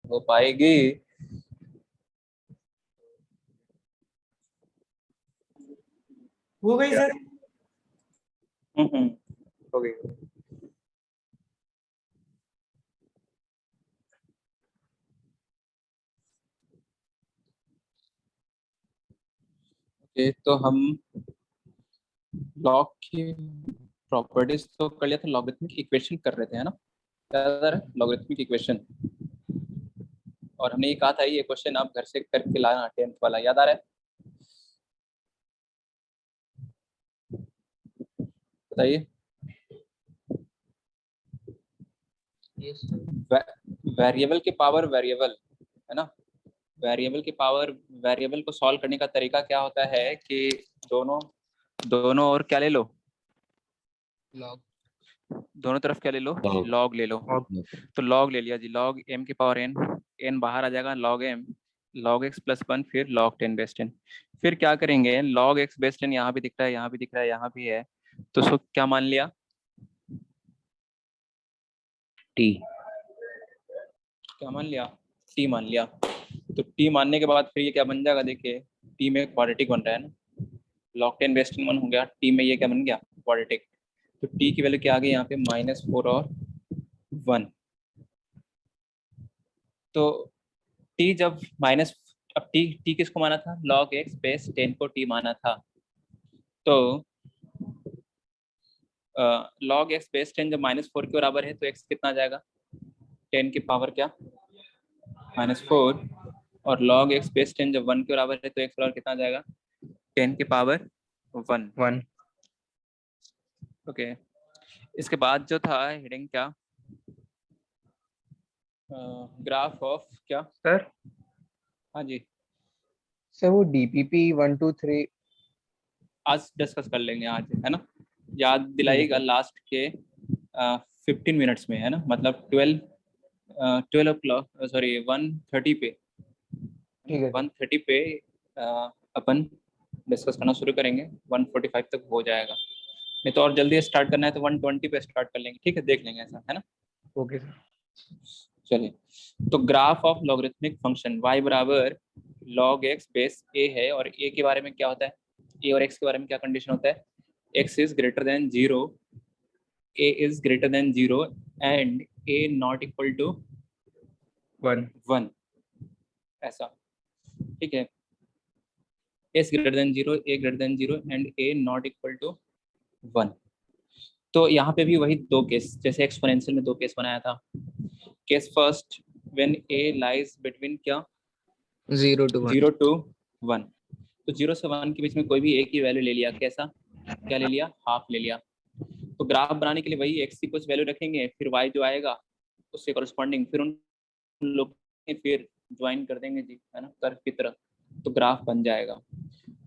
हो पाएगी। हो गई सर। हो गई। ओके, तो हम लॉग की प्रॉपर्टीज तो कर लिया था, लॉगरिथमिक इक्वेशन कर रहे थे, है ना? याद आ रहा है लॉगरिथमिक इक्वेशन? और हमने ये कहा था ये क्वेश्चन आप घर से करके लाना, 10th वाला, याद आ रहा है? बताइए। वेरिएबल की पावर वेरिएबल, है ना? वेरिएबल की पावर वेरिएबल को सॉल्व करने का तरीका क्या होता है कि दोनों दोनों और क्या ले लो, लॉग, दोनों तरफ क्या ले लो, लॉग ले लो। तो लॉग ले लिया जी, लॉग m की पावर n, n बाहर आ जाएगा, log m log x plus 1 फिर log 10 बेस 10। फिर क्या करेंगे, log x बेस 10 यहाँ भी दिख रहा है, यहाँ भी दिख रहा है, यहाँ भी है, तो उसको क्या मान लिया, t, क्या मान लिया, t मान लिया। तो t मानने के बाद फिर ये क्या बन जाएगा, देखिए t में क्वाड्रेटिक बन रहा है ना, log 10 बेस 10 1 हो गया, t में ये क्या बन गया, क्वाड्रेटिक। तो t की वैल्यू क्या आ गई यहाँ पे, -4 और 1। तो t जब माइनस, अब t किसको माना था, log x बेस 10 को t माना था। तो log x बेस 10 जब -4 के बराबर है तो x कितना आ जाएगा, 10 की पावर क्या, -4। और log x बेस 10 जब 1 के बराबर है तो x बराबर कितना आ जाएगा, 10 की पावर 1। ओके, इसके बाद जो था हेडिंग क्या, ग्राफ ऑफ क्या सर हाँ जी, सर वो DPP 1 2 3 आज डिस्कस कर लेंगे आज, है ना? याद दिलाइएगा लास्ट के 15 मिनट्स में, है ना? मतलब 12 o'clock, सॉरी 1:30 पे, ठीक है 1:30 पे अपन डिस्कस करना शुरू करेंगे, 1:45 तक हो जाएगा। नहीं तो और जल्दी स्टार्ट करना है तो 1:20 पे स्टार्ट कर लेंगे, ठीक है? देख लेंगे ऐसा, है ना? Okay sir. चलिए, तो graph of logarithmic function y बराबर log x बेस a है, और a के बारे में क्या होता है, a और x के बारे में क्या कंडीशन होता है, x is greater than 0, a is greater than 0 and a not equal to 1, ऐसा, ठीक है? s greater than 0, a greater than 0 and a not equal to 1। तो यहाँ पे भी वही दो केस, जैसे एक्सपोनेंशियल में दो केस बनाया था। Case first, when a lies between क्या, 0 to 1 0 to 1। तो 0 से 1 के बीच में कोई भी एक ही वैल्यू ले लिया, कैसा, क्या ले लिया, हाफ ले लिया। तो ग्राफ बनाने के लिए वही x की कुछ वैल्यू रखेंगे, फिर y जो आएगा उससे करस्पॉन्डिंग, फिर उन लोग फिर ज्वाइन कर देंगे जी, है ना, कर्व की तरह, तो ग्राफ बन जाएगा।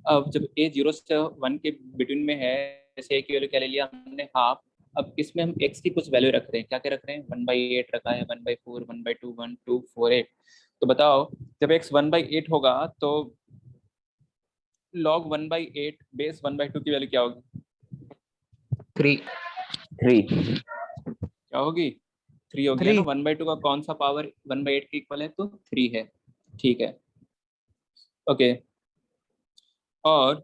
अब जब a 0 से 1 के बिटवीन में है, जैसे a की वैल्यू क्या ले लिया हमने, हाफ। अब इसमें हम x की कुछ वैल्यू रख रहे हैं, क्या क्या रख रहे हैं, 1/8 रखा है, 1/4, 1/2, 1, 2, 4, 8। तो बताओ जब x 1/8 होगा तो log 1/8 बेस 1/2 की वैल्यू क्या होगी, 3 क्या होगी, 3 होगी, है ना? 1/2 का कौन सा पावर 1/8 के इक्वल है, तो 3 है, ठीक है? ओके, और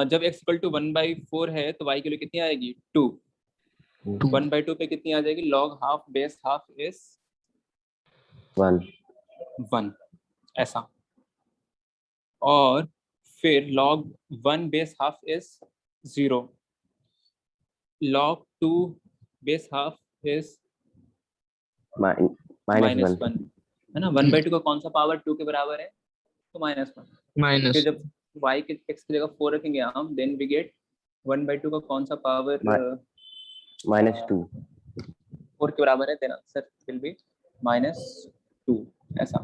जब x इक्वल टू 1/4 है तो y की वैल्यू कितनी आएगी, 2। 1/2 पे कितनी आ जाएगी, log half base half is 1, ऐसा। और फिर log 1 base half is 0, log 2 base half is -1, है ना? 1/2 का कौन सा पावर 2 के बराबर है, तो -1। फिर जब y के x की जगह 4 रखेंगे हम, देन वी गेट 1/2 का कौन सा पावर -2 4 के बराबर है, देन आंसर विल बी -2, ऐसा,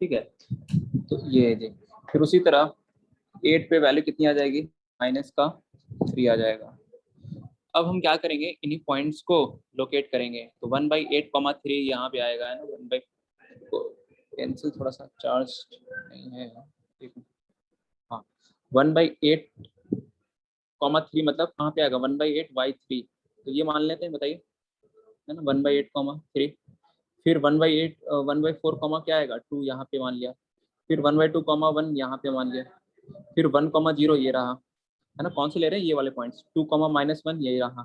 ठीक है? तो ये है जी। फिर उसी तरह 8 पे वैल्यू कितनी आ जाएगी, -3 आ जाएगा। अब हम क्या करेंगे, इन्हीं पॉइंट्स को लोकेट करेंगे, तो 1/8, 3 यहाँ पे आएगा, है ना? 1 पेंसिल थोड़ा सा चार्ज नहीं है, हाँ, 1/8, 3 मतलब कहाँ पे आएगा, 1/8 y3, तो ये मान लेते हैं, बताइए, है ना? 1/8, 3। फिर 1/8 1/4 कॉमा क्या आएगा 2 यहाँ पे मान लिया, फिर 1/2 कॉमा 1 यहाँ पे मान लिया, फिर 1,0 ये रहा है ना, कौन से ले रहे हैं ये वाले पॉइंट्स, 2 -1 ये रहा,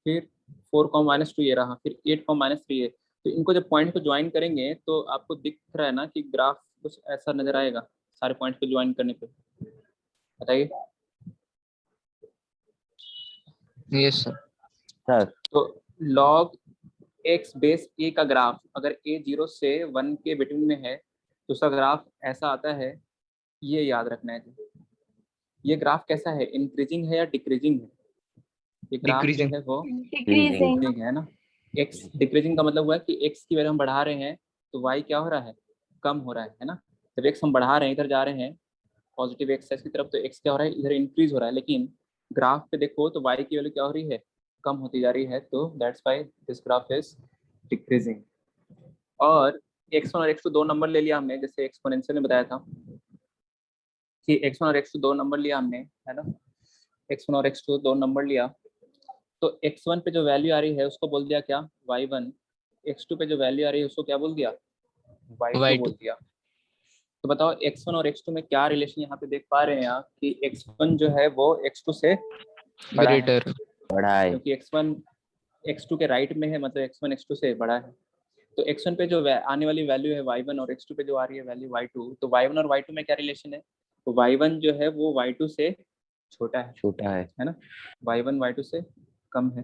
फिर 4 -2 ये रहा, फिर 8 -3 ये। तो इनको जब पॉइंट को ज्वाइन करेंगे तो आपको दिख रहा है ना कि ग्राफ कुछ ऐसा नजर आएगा सारे पॉइंट को ज्वाइन करने पे, बताइए। Yes, sir. सर तो log x बेस a का ग्राफ अगर a 0 से 1 के बिटवीन में है तो उसका ग्राफ ऐसा आता है, ये याद रखना है जी। ये ग्राफ कैसा है, इंक्रीजिंग है या डिक्रीजिंग है, ये ग्राफ जो Decreasing. है वो डिक्रीजिंग। डिक्रीजिंग है ना। x डिक्रीजिंग का मतलब हुआ है कि x की वैल्यू हम बढ़ा रहे हैं तो y क्या हो रहा है, कम हो रहा है ना। जब x हम बढ़ा रहे हैं इधर जा रहे हैं पॉजिटिव एक्सेस की तरफ तो x क्या हो रहा है, इधर इंक्रीज हो रहा है, लेकिन ग्राफ पे देखो तो y की वैल्यू क्या हो रही है, कम होती जा रही है, तो that's why this graph is decreasing. और x1 और x2 दो नंबर ले लिया हमने, जैसे एक्सपोनेंशियल में बताया था कि x1 और x2 दो नंबर लिया हमने, है ना, x1 और x2 दो नंबर लिया, तो x1 पे जो वैल्यू आ रही है उसको बोल दिया क्या, y1, x2 पे जो वैल्यू आ रही है उसको क्या बोल दिया, y2 Y2. बोल दिया। तो बताओ x1 और x2 में क्या रिलेशन यहाँ पे देख पा रहे हैं आप कि x1 जो है वो x2 से बड़ा है, Greater. बड़ा है। क्योंकि x1 x2 के राइट में है, मतलब x1 x2 से बड़ा है। तो x1 पे जो आने वाली वैल्यू है y1 और x2 पे जो आ रही है वैल्यू y2, तो y1 और y2 में क्या रिलेशन है, तो y1 जो है वो y2 से छोटा है ना, y1 y2 से कम है।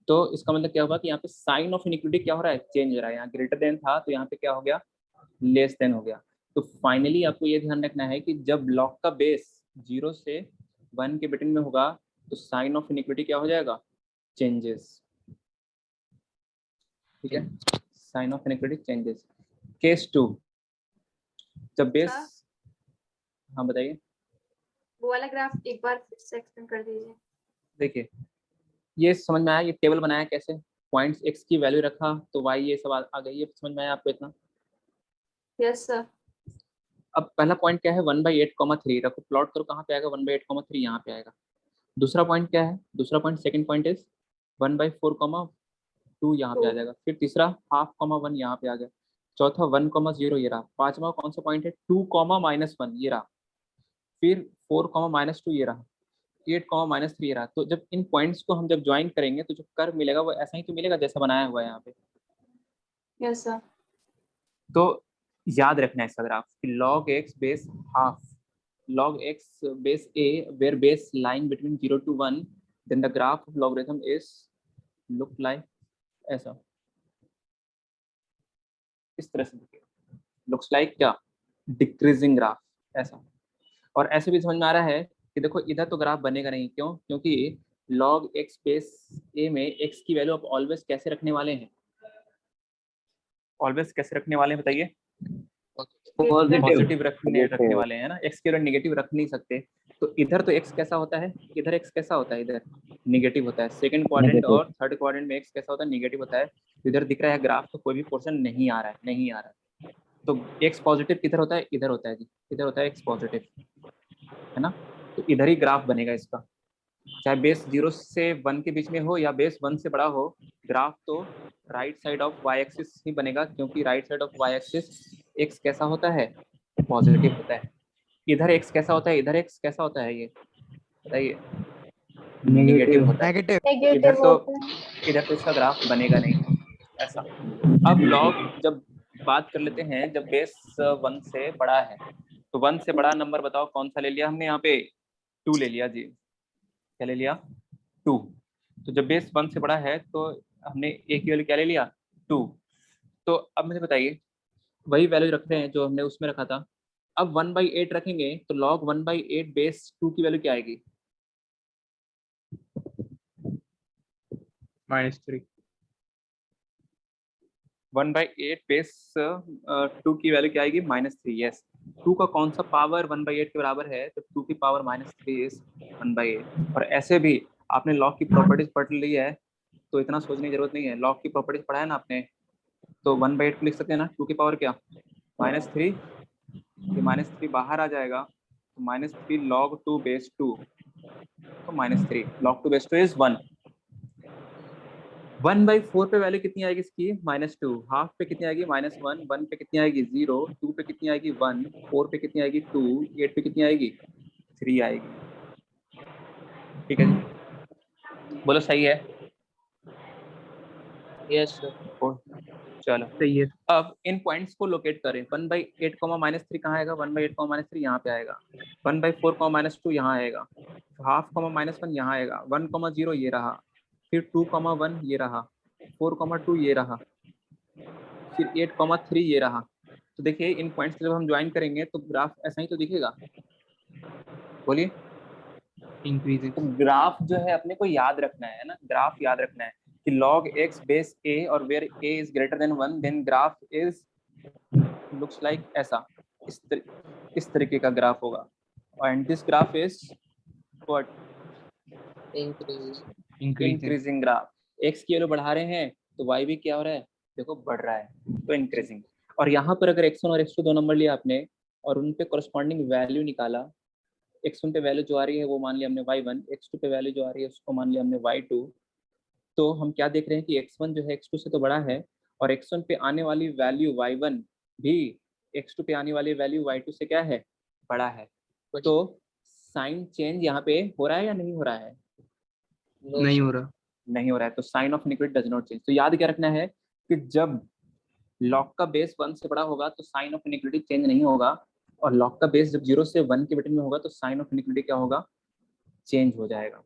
तो इसका मतलब क्या होगा कि यहाँ पे साइन ऑफ इनइक्विटी क्या हो रहा है, चेंज हो रहा है, यहाँ ग्रेटर देन था तो यहाँ पे क्या हो गया, लेस देन हो गया। तो फाइनली आपको ये ध्यान रखना है कि जब लॉग का बेस 0 से 1 के बिटवीन में होगा तो साइन ऑफ इनइक्विटी क्या हो जाएगा, चेंजेस, ठीक है, sign of inequity changes. Case 2, जब बेस, हाँ बताइए। वो वाला ग्राफ एक बार फिर से एक्सप्लेन कर दीजिए। देखिए ये समझ में आया, ये टेबल बनाया कैसे, पॉइंट्स x की वैल्यू रखा तो y ये सब आ गई, ये समझ में आया आपको इतना। Yes sir. अब पहला पॉइंट क्या है 1/8,3 रखो, प्लॉट करो कहाँ पे आएगा 1/8,3 यहाँ पे आएगा। दूसरा पॉइंट क्या है, दूसरा पॉइंट सेकंड पॉइंट इज 1/4,2 यहाँ पे आ जाएगा, फिर तीसरा 0.5,1 यहाँ पे आ गया, चौथा 1,0 ये रहा, पांचवा कौन सा पॉइंट है 2,-1 ये रहा, फिर 4,-2 ये रहा, 8,-3 ये रहा। तो जब इन पॉइंट्स को हम जब ज्वाइन करेंगे तो जो कर्व मिलेगा वो ऐसा ही तो मिलेगा जैसा बनाया हुआ है यहाँ पे। Yes sir. तो याद रखना है इसका ग्राफ कि log x base half log x base a where base lying between 0 to 1 then the graph of logarithm is look like ऐसा, इस तरह से दिखेगा, looks like क्या, डिक्रीजिंग ग्राफ ऐसा। और ऐसे भी समझ में आ रहा है कि देखो इधर तो ग्राफ बनेगा नहीं, क्यों, क्योंकि log x बेस a में x की वैल्यू आप ऑलवेज कैसे रखने वाले हैं, ऑलवेज कैसे रखने वाले हैं बताइए, पॉजिटिव रखने वाले हैं ना, x के वैल्यू नेगेटिव रख नहीं सकते। तो इधर तो x कैसा होता है, इधर x कैसा होता है, इधर नेगेटिव होता है, सेकंड क्वाड्रेंट और थर्ड क्वाड्रेंट में x कैसा होता है, नेगेटिव होता है। इधर दिख रहा है ग्राफ तो कोई भी पोर्शन नहीं आ रहा है, नहीं आ रहा है, तो x पॉजिटिव किधर होता है, इधर होता है जी, इधर होता है x पॉजिटिव, है ना। तो इधर ही ग्राफ बनेगा इसका, चाहे बेस 0 से 1 के बीच में हो या बेस 1 से बड़ा हो, ग्राफ तो right side of y axis ही बनेगा, क्योंकि right side of y axis x कैसा होता है, पॉजिटिव होता है। इधर x कैसा होता है, इधर x कैसा होता है, ये बताइए, नेगेटिव होता है। इधर तो इसका ग्राफ बनेगा नहीं ऐसा। अब लॉग जब बात कर लेते हैं, जब बेस 1 से बड़ा है तो 1 से बड़ा नंबर बताओ कौन सा ले लिया हमने, यहाँ पे 2 ले लिया जी, क्या ले लिया 2। तो जब बेस 1 से बड़ा है तो हमने a की वैल्यू क्या ले लिया 2। तो अब मुझे बताइए वही वैल्यू रख रहे हैं जो हमने उसमें रखा था, अब 1/8 रखेंगे तो log 1/8 बेस 2 की वैल्यू क्या आएगी, -3. 1/8 बेस 2 की वैल्यू क्या आएगी -3। यस, 2 का कौन सा पावर 1/8 के बराबर है, तो 2 की पावर -3 इज 1/8। और ऐसे भी आपने लॉग की प्रॉपर्टीज पढ़ ली है तो इतना सोचने की जरूरत नहीं है, लॉग की प्रॉपर्टीज पढ़ा है ना आपने, तो 1/8 को लिख सकते हैं ना, 2 की पावर क्या -3, ये -3 बाहर आ जाएगा तो -3 log 2 बेस 2, तो -3 log 2 बेस 2 इज 1। 1/4 पे वैल्यू कितनी आएगी इसकी -2, हाफ पे कितनी आएगी -1, 1 पे कितनी आएगी 0, 2 पे कितनी आएगी 1, 4 पे कितनी आएगी 2, 8 पे कितनी आएगी 3 आएगी। ठीक है जी, बोलो सही है। Yes sir. चलो सही है। अब इन पॉइंट्स को लोकेट करें। 1/8 -3 कहाँ आएगा? 1/8 -3 यहाँ पे आएगा। 1/4 -2 यहाँ आएगा। हाफ -1 यहाँ आएगा। 1, 0 ये रहा, फिर 2, 1 ये रहा, 4, 2 ये रहा, फिर 8, 3 ये रहा। तो देखिए इन पॉइंट्स जब हम ज्वाइन करेंगे तो ग्राफ ऐसा ही तो दिखेगा। बोलिए। इंक्रीजिंग। तो ग्राफ जो है अपने को याद रखना है ना, ग्राफ याद रखना है कि log x बेस a और where a is greater than 1 then graph is looks like ऐसा, इस तरीके का ग्राफ होगा। And this graph is what? Increasing graph. x की वैल्यू बढ़ा रहे हैं तो y भी क्या हो रहा है? देखो बढ़ रहा है, तो इंक्रीजिंग। और यहाँ पर अगर x1 और x2 दो नंबर लिया आपने और उन पे कॉरस्पॉन्डिंग वैल्यू निकाला, x1 पे वैल्यू जो आ रही है वो मान लिया हमने y1, x2 पे वैल्यू जो आ रही है उसको मान लिया हमने y2, तो हम क्या देख रहे हैं कि x1 जो है x2 से तो बड़ा है और x1 पे आने वाली वैल्यू y1 भी x2 पे आने वाली वैल्यू y2 से क्या है? बड़ा है। तो साइन चेंज यहाँ पे हो रहा है या नहीं हो रहा है? नहीं हो रहा। नहीं हो रहा है, तो sign of inequity does not change. तो याद क्या रखना है कि जब लॉग का बेस 1 से बड़ा होगा तो साइन ऑफ इनइक्विटी चेंज नहीं होगा, और लॉग का बेस जब 0 से 1 के बिटवीन में होगा तो साइन ऑफ इनइक्विटी क्या होगा? चेंज हो जाएगा।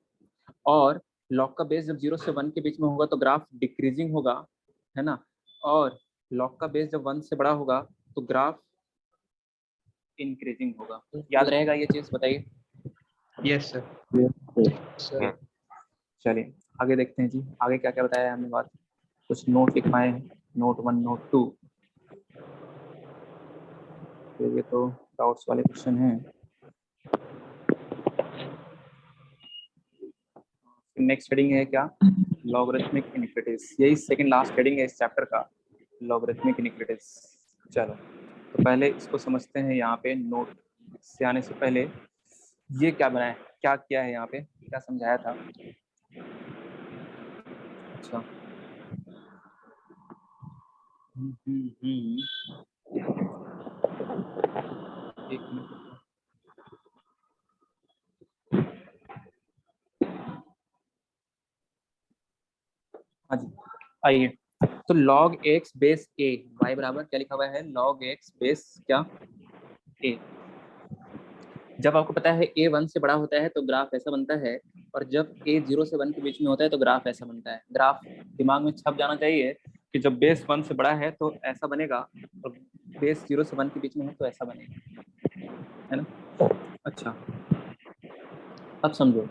और लॉग का बेस जब 0 से 1 के बीच में होगा तो ग्राफ डिक्रीजिंग होगा, है ना। और लॉग का बेस जब 1 से बड़ा होगा तो ग्राफ इंक्रीजिंग होगा। याद रहेगा ये चीज? बताइए। Yes sir. चलिए आगे देखते हैं जी, आगे क्या क्या बताया है हमने बात। कुछ नोट लिखवाए हैं, नोट 1 नोट 2। तो ये तो डाउट्स वाले क्वेश्चन हैं। नेक्स्ट हेडिंग है क्या? लॉगरिथमिक इनइक्विटीज। यही सेकंड लास्ट हेडिंग है इस चैप्टर का, लॉगरिथमिक इनइक्विटीज। चलो तो पहले इसको समझते हैं। यहाँ पे नोट से आने से पहले ये क्या बनाया, क्या किया है यहाँ पे, क्या समझाया था? अच्छा एक मिनट। हाँ जी आइए। तो log x base a, y बराबर क्या लिखा हुआ है? log x बेस क्या? a। जब आपको पता है a 1 से बड़ा होता है तो ग्राफ ऐसा बनता है, और जब a 0 से 1 के बीच में होता है तो ग्राफ ऐसा बनता है। ग्राफ दिमाग में छप जाना चाहिए कि जब बेस 1 से बड़ा है तो ऐसा बनेगा, और बेस 0 से 1 के बीच में है तो ऐसा बनेगा, है ना। अच्छा अब समझो,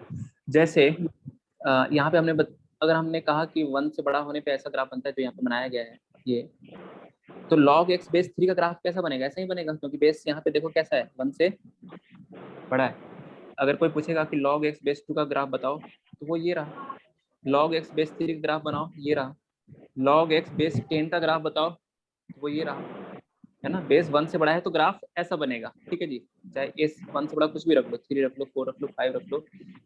जैसे यहाँ पे हमने अगर हमने कहा कि 1 से बड़ा होने पे ऐसा ग्राफ बनता है जो यहाँ पे बनाया गया है ये, तो log x बेस 3 का ग्राफ कैसा बनेगा? ऐसा ही बनेगा, क्योंकि बेस यहाँ पे देखो कैसा है, 1 से बड़ा है। अगर कोई पूछेगा कि log x बेस 2 का ग्राफ बताओ तो वो ये रहा। log x बेस 3 का ग्राफ बनाओ, ये रहा। log x बेस 10 का ग्राफ बताओ तो वो ये रहा, है ना। बेस 1 से बड़ा है तो ग्राफ ऐसा बनेगा, ठीक है जी। चाहे इस 1 से बड़ा कुछ भी रख लो, 3 रख लो, 4 रख लो, 5 रख लो।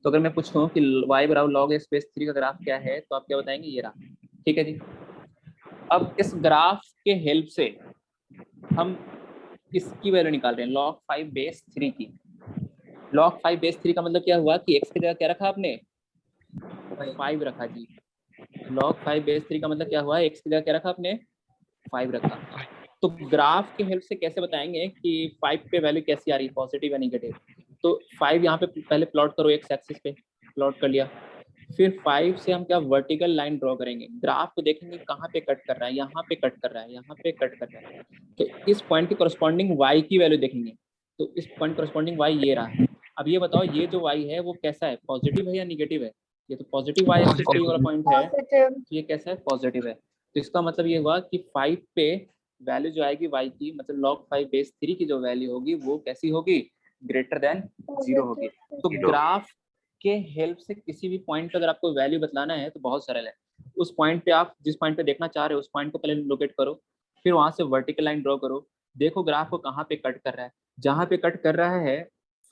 तो अगर मैं पूछूं कि y बराबर log x बेस 3 का ग्राफ क्या है तो आप क्या बताएंगे? ये रहा, ठीक है जी। अब इस ग्राफ के हेल्प से हम इसकी वैल्यू निकाल रहे हैं, log 5 बेस 3 की। log 5 बेस 3 का मतलब क्या हुआ कि x की जगह क्या रखा आपने? 5 रखा जी। log 5 बेस 3 का मतलब क्या हुआ? x की जगह क्या रखा आपने? 5 रखा। तो ग्राफ के हेल्प से कैसे बताएंगे कि 5 पे वैल्यू कैसी आ रही है, पॉजिटिव या नेगेटिव? तो 5 यहाँ पे पहले प्लॉट करो, एक्स एक्सिस पे प्लॉट कर लिया, फिर 5 से हम क्या वर्टिकल लाइन ड्रॉ करेंगे। ग्राफ को देखेंगे कहाँ पे कट कर रहा है, यहाँ पे कट कर रहा है, यहाँ पे कट कर रहा है। तो इस पॉइंट के करस्पॉन्डिंग y की वैल्यू देखेंगे, तो इस पॉइंट करस्पॉन्डिंग y ये रहा। अब ये बताओ ये जो y है वो कैसा है, पॉजिटिव है या निगेटिव है? ये तो पॉजिटिव y एक्सिस पे वाला पॉइंट है, तो ये कैसा है? पॉजिटिव है। तो इसका मतलब ये हुआ कि 5 पे वैल्यू जो आएगी y की, मतलब log 5 बेस 3 की जो वैल्यू होगी वो कैसी होगी? ग्रेटर देन 0 होगी। तो ग्राफ के हेल्प से किसी भी पॉइंट पे अगर आपको वैल्यू बतलाना है तो बहुत सरल है। उस पॉइंट पे आप जिस पॉइंट पे देखना चाह रहे हो उस पॉइंट को पहले लोकेट करो, फिर वहां से वर्टिकल लाइन ड्रॉ करो, देखो ग्राफ को कहाँ पे कट कर रहा है, जहाँ पे कट कर रहा है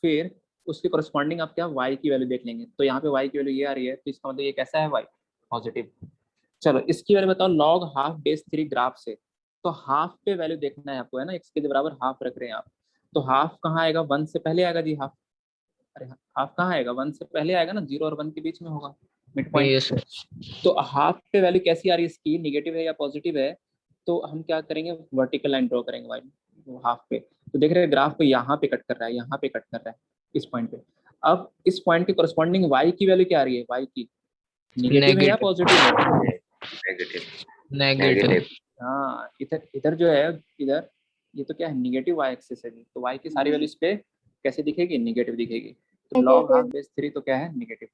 फिर उसके करस्पॉन्डिंग आप क्या y की वैल्यू देख लेंगे। तो यहाँ पे y की वैल्यू ये आ रही है तो इसका मतलब ये कैसा है? y positive. चलो इसकी वैल्यू बताओ लॉग हाफ बेस 3 ग्राफ से। तो हाफ पे वैल्यू देखना है आपको, है ना, x के बराबर हाफ रख रहे हैं आप। तो हाफ कहाँ आएगा, 1 से पहले आएगा जी हाफ। अरे हाफ कहाँ आएगा, 1 से पहले आएगा ना, 0 और 1 के बीच में होगा मिड पॉइंट। Yes sir. तो हाफ पे वैल्यू कैसी आ रही है इसकी, निगेटिव है या पॉजिटिव है। तो हम क्या करेंगे, वर्टिकल लाइन ड्रॉ करेंगे वाई हाफ पे। तो देख रहे हैं ग्राफ को यहाँ पे कट कर रहा है, यहाँ पे कट कर रहा है इस पॉइंट पे। अब इस पॉइंट के कोरस्पॉन्डिंग y की वैल्यू क्या आ रही है, y की निगेटिव है या नेगेटिव। पॉजिटिव है। नेगेटिव। नेगेटिव। हाँ इधर इधर जो है, इधर ये तो क्या है, निगेटिव y एक्सिस है जी। तो y की सारी वैल्यू इस पे कैसे दिखेगी, निगेटिव दिखेगी। तो लॉग हाफ बेस 3 तो क्या है, निगेटिव।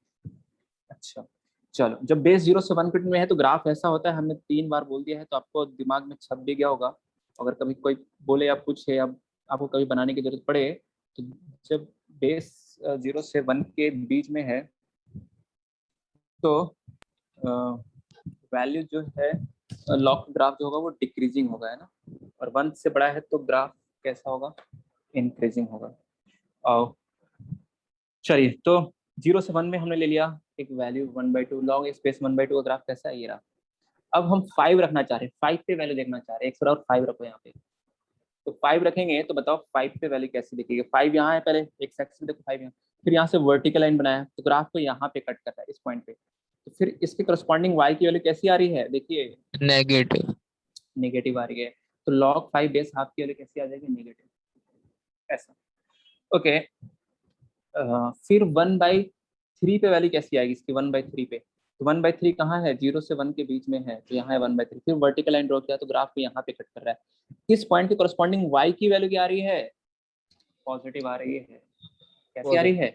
अच्छा चलो, जब बेस 0 से 1 में है तो ग्राफ ऐसा होता है, हमने 3 बार बोल दिया है तो आपको दिमाग में छप भी गया होगा। अगर कभी कोई बोले या पूछे या आपको कभी बनाने की जरूरत पड़े, तो जब बेस 0 से 1 के बीच में है तो वैल्यू जो है लॉग ग्राफ जो होगा वो डिक्रीजिंग होगा, है ना। और 1 से बड़ा है तो ग्राफ कैसा होगा, इंक्रीजिंग होगा। और चलिए तो 0 से 1 में हमने ले लिया एक वैल्यू 1/2 लॉग स्पेस 1/2 का ग्राफ कैसा है, ये रहा। अब हम 5 रखना चाह रहे हैं, 5 पे वैल्यू देखना चाह रहे हैं, 1 और 5 रखो यहाँ पे। तो 5 रखेंगे तो बताओ 5 पे वैल्यू कैसी दिखेगी। 5 यहाँ है, पहले एक एक्सिस में देखो 5 यहाँ, फिर यहाँ से वर्टिकल लाइन बनाया तो ग्राफ को यहाँ पे कट कर रहा है इस पॉइंट पे। तो फिर इसके करस्पॉन्डिंग y की वैल्यू कैसी आ रही है, देखिए नेगेटिव। नेगेटिव आ रही है। तो log 5 बेस हाफ की वैल्यू कैसी आ जाएगी, नेगेटिव, ऐसा। ओके फिर 1/3 पे वैल्यू कैसी आएगी इसकी, 1/3 पे। तो 1/3 कहाँ है, 0 से 1 के बीच में है, तो यहाँ है 1/3। फिर वर्टिकल लाइन ड्रॉ किया तो ग्राफ को यहाँ पे कट कर रहा है। इस पॉइंट के कोरस्पॉन्डिंग y की वैल्यू क्या आ रही है, पॉजिटिव आ रही है। कैसी आ रही है,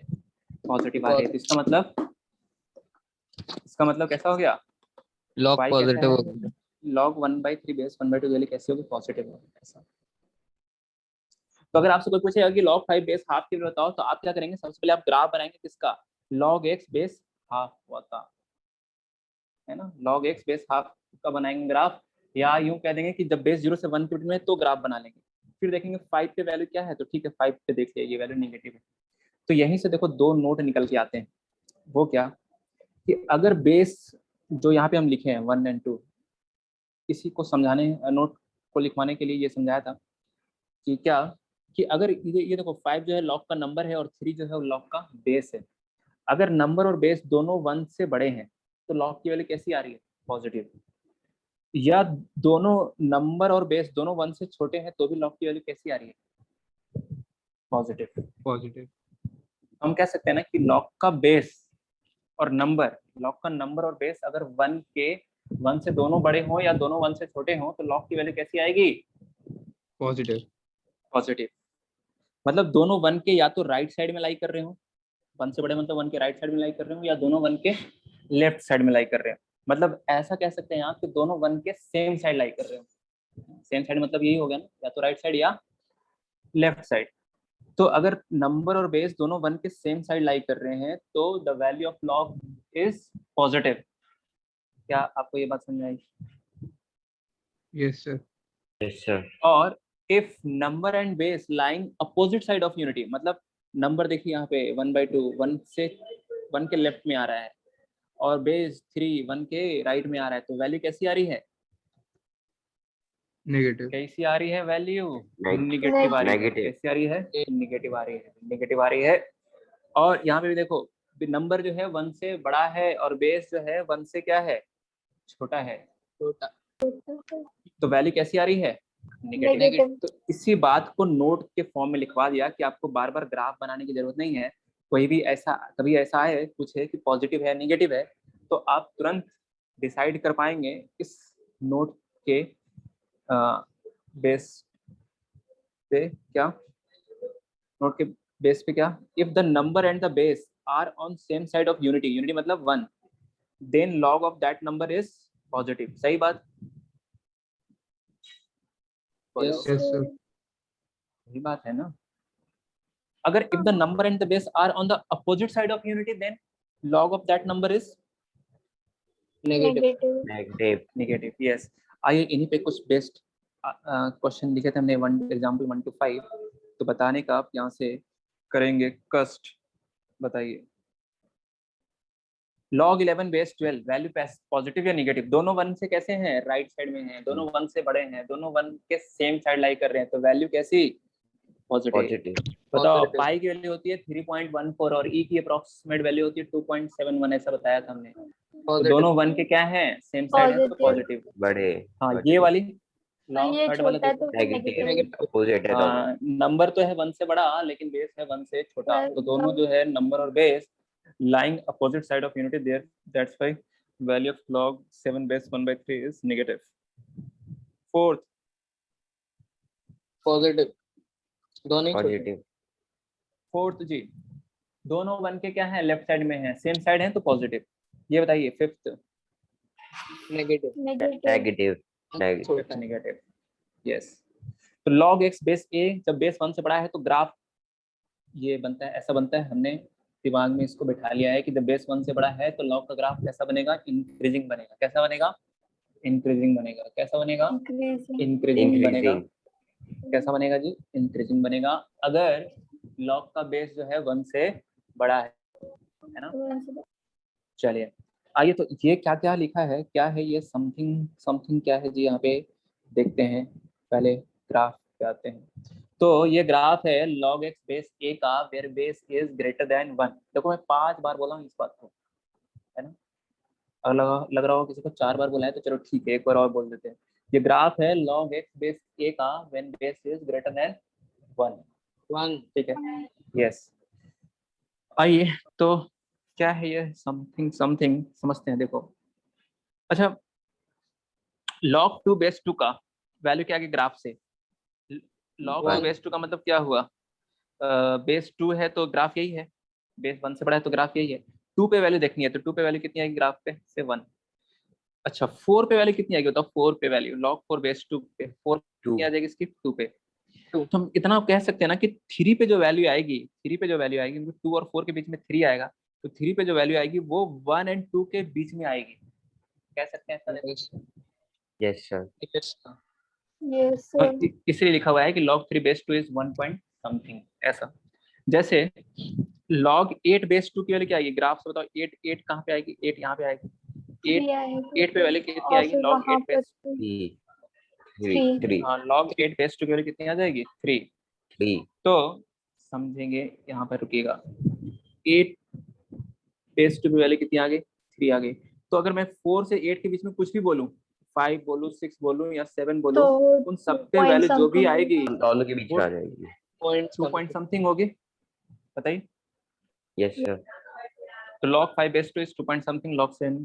पॉजिटिव आ रही है। तो इसका मतलब कैसा हो गया, लॉग y पॉजिटिव कैसा हो है, गया। log 1/3 बेस 1/2 वैल्यू कैसी होगी, पॉजिटिव होगी, ऐसा। तो अगर आपसे कोई पूछेगा कि log 5 बेस हाफ की वैल्यू बताओ, तो आप क्या करेंगे, सबसे पहले आप ग्राफ बनाएंगे किसका, log x बेस हाफ का, है ना। log x बेस हाफ का बनाएंगे ग्राफ, या यूं कह देंगे कि जब बेस 0 से 1 के बीच में तो ग्राफ बना लेंगे। फिर देखेंगे 5 पे वैल्यू क्या है, तो ठीक है 5 पे देख लिया ये वैल्यू नेगेटिव है। तो यहीं से देखो 2 नोट निकल के आते हैं। वो क्या, कि अगर बेस जो यहाँ पे हम लिखे हैं 1 और 2, इसी को समझाने, नोट को लिखवाने के लिए ये समझाया था कि क्या, कि अगर ये देखो 5 जो है लॉग का नंबर है और 3 जो है वो लॉग का बेस है। अगर नंबर और बेस दोनों 1 से बड़े हैं तो लॉग की वैल्यू कैसी आ रही है, पॉजिटिव। या दोनों नंबर और बेस दोनों 1 से छोटे हैं तो भी लॉग की वैल्यू कैसी आ रही है, पॉजिटिव। पॉजिटिव। हम कह सकते हैं ना कि लॉग का बेस और नंबर, लॉग का नंबर और बेस अगर 1 से दोनों बड़े हों या दोनों 1 से छोटे हों तो लॉग की वैल्यू कैसी आएगी, पॉजिटिव। पॉजिटिव। मतलब दोनों 1 के या तो राइट साइड में लाई कर रहे हो, 1 से बड़े मतलब 1 के राइट साइड में लाई कर रहे हो, या दोनों 1 के लेफ्ट साइड में लाई कर रहे हो। मतलब ऐसा कह सकते हैं आप कि दोनों 1 के सेम साइड लाई कर रहे हो। सेम साइड मतलब यही हो गया ना, या तो राइट साइड या लेफ्ट साइड। तो अगर नंबर और बेस दोनों 1 के सेम साइड लाई कर रहे हैं तो the value of log is positive. क्या आपको ये बात समझ आई? Yes sir. Yes sir. और if number and base lying opposite side of unity, मतलब नंबर देखिए यहाँ पे 1/2 1 के लेफ्ट में आ रहा है और बेस 3 1 के राइट में आ रहा है, तो वैल्यू कैसी आ रही है, नेगेटिव। कैसी आ रही है वैल्यू, Neg- निगेटिव आ रही है। Negative. कैसी आ रही है, निगेटिव आ रही है, निगेटिव आ रही है। और यहाँ पे भी देखो नंबर जो है 1 से बड़ा है और बेस जो है 1 से क्या है, छोटा है, छोटा। तो वैल्यू कैसी आ रही है, नेगेटिव। तो इसी बात को नोट के फॉर्म में लिखवा दिया कि आपको बार बार ग्राफ बनाने की जरूरत नहीं है। कोई भी ऐसा कभी ऐसा है पूछे कि पॉजिटिव है नेगेटिव है, तो आप तुरंत डिसाइड कर पाएंगे इस नोट के बेस पे, क्या नोट के बेस पे, क्या, if the number and the base are on same side of unity, unity मतलब 1, then log of that number is positive. सही बात, Yes. Yes sir. सही बात है ना। अगर if the number and the base are on the opposite side of unity, then log of that number is Negative. negative. Yes. आइए इन्हीं पे कुछ बेस्ट क्वेश्चन लिखे थे हमने, 1 एग्जाम्पल 1 to 5, तो बताने का आप यहाँ से करेंगे कष्ट। बताइए log 11 बेस 12 वैल्यू पॉजिटिव या नेगेटिव, दोनों 1 से कैसे हैं, राइट साइड में हैं, दोनों 1 से बड़े हैं, दोनों 1 के सेम साइड लाई कर रहे हैं, तो वैल्यू कैसी, पॉजिटिव। पॉजिटिव। बताओ Positive. पाई की वैल्यू होती है 3.14 और ई की अप्रोक्सीमेट वैल्यू होती है 2.71, ऐसा बताया था हमने। तो दोनों 1 के क्या हैं, सेम साइड है, तो Positive. पॉजिटिव। बड़े। हाँ ये वाली हाँ, लॉग ये थर्ड वाला छोटा है देखो, तो फिर नेगेटिव नेगेटिव। अपोजिट है दोनों। हाँ नंबर तो है 1 से बड़ा लेकिन बेस है 1 से छोटा, Well, तो दोनों जो है नंबर और base lying opposite side of unity there, that's why value of log 7 base 1/3 is negative. Fourth, positive, दोनों ही छोटे। पॉजिटिव। फोर्थ जी, दोनों 1 के क्या है, लेफ्ट साइड में है, सेम साइड है तो पॉजिटिव। ये बताइए fifth, negative, negative. Negative. Negative. छोटा फिफ्थ है। Negative, yes. तो log x बेस a जब बेस 1 से बड़ा है तो ग्राफ ये बनता है, ऐसा बनता है, हमने दिमाग में इसको बिठा लिया है कि जब बेस 1 से बड़ा है तो log का ग्राफ कैसा बनेगा, इंक्रीजिंग बनेगा। कैसा बनेगा, इंक्रीजिंग बनेगा। कैसा बनेगा, इंक्रीजिंग। इंक्रीजिंग बनेगा। इंक्रीजिंग। कैसा बनेगा जी, इंक्रीजिंग बनेगा, अगर log का बेस जो है 1 से बड़ा है ना। चलिए आइए, तो ये क्या क्या लिखा है, क्या है ये, समथिंग समथिंग क्या है जी, यहाँ पे देखते हैं। पहले ग्राफ पे आते हैं। तो ये ग्राफ है log x बेस a का where base is greater than 1। देखो मैं 5 बार बोला हूँ इस बात को, है ना। अगर लग रहा हो किसी को 4 बार बोला है तो चलो ठीक है, एक बार और बोल देते हैं। ये ग्राफ है log x बेस a का when base is greater than 1। 1 ठीक है, यस। आइए तो क्या है ये समथिंग समथिंग समझते हैं। देखो अच्छा, log 2 बेस 2 का वैल्यू क्या है ग्राफ से, log 2 1 बेस 2 का मतलब क्या हुआ, बेस 2 है तो ग्राफ यही है, बेस 1 से बड़ा है तो ग्राफ यही है। 2 पे वैल्यू देखनी है तो 2 पे वैल्यू कितनी आएगी ग्राफ पे से 1। अच्छा 4 पे वैल्यू कितनी आएगी बताओ, 4 पे वैल्यू log 4 बेस 2 पे 4 टू। कितनी आ जाएगी इसकी, 2 पे। 2 तो हम इतना कह सकते हैं ना कि 3 पे जो वैल्यू आएगी, 3 पे जो वैल्यू आएगी, 2 और 4 के बीच में 3 आएगा, तो 3 पे जो वैल्यू आएगी वो 1 और 2 के बीच में आएगी। कह सकते हैं ऐसा, देखो। Yes yes sir. Yes yes तो इसलिए लिखा हुआ है कि log 3 base 2 is 1 point something, ऐसा। जैसे log 8 बेस 2 की वैल्यू क्या आएगी ग्राफ से बताओ, 8 8 कहाँ पे आएगी, 8 यहाँ पे आएगी, 8 8 पे वैल्यू कितनी और आएगी, फिर log वहां 8 पर बेस, 3 3 हाँ log 8 बेस 2 की वैल्यू कितनी आ जाएगी, 3। 3। तो समझेंगे यहाँ पर, रुकिएगा, 8 बेस 2 की वैल्यू कितनी आ गई, 3 आ गई। तो अगर मैं 4 से 8 के बीच में कुछ भी बोलूँ, 5 बोलूँ, 6 बोलूँ या 7 बोलूँ, तो उन सब पे पॉइंट वैल्यू जो भी समथिंग आएगी दोनों के बीच वो में आ जाएगी। पॉइंट 2 पॉइंट समथिंग होगी, बताइए। Yes sir. तो log 5 base 2 is 2 point something, log 7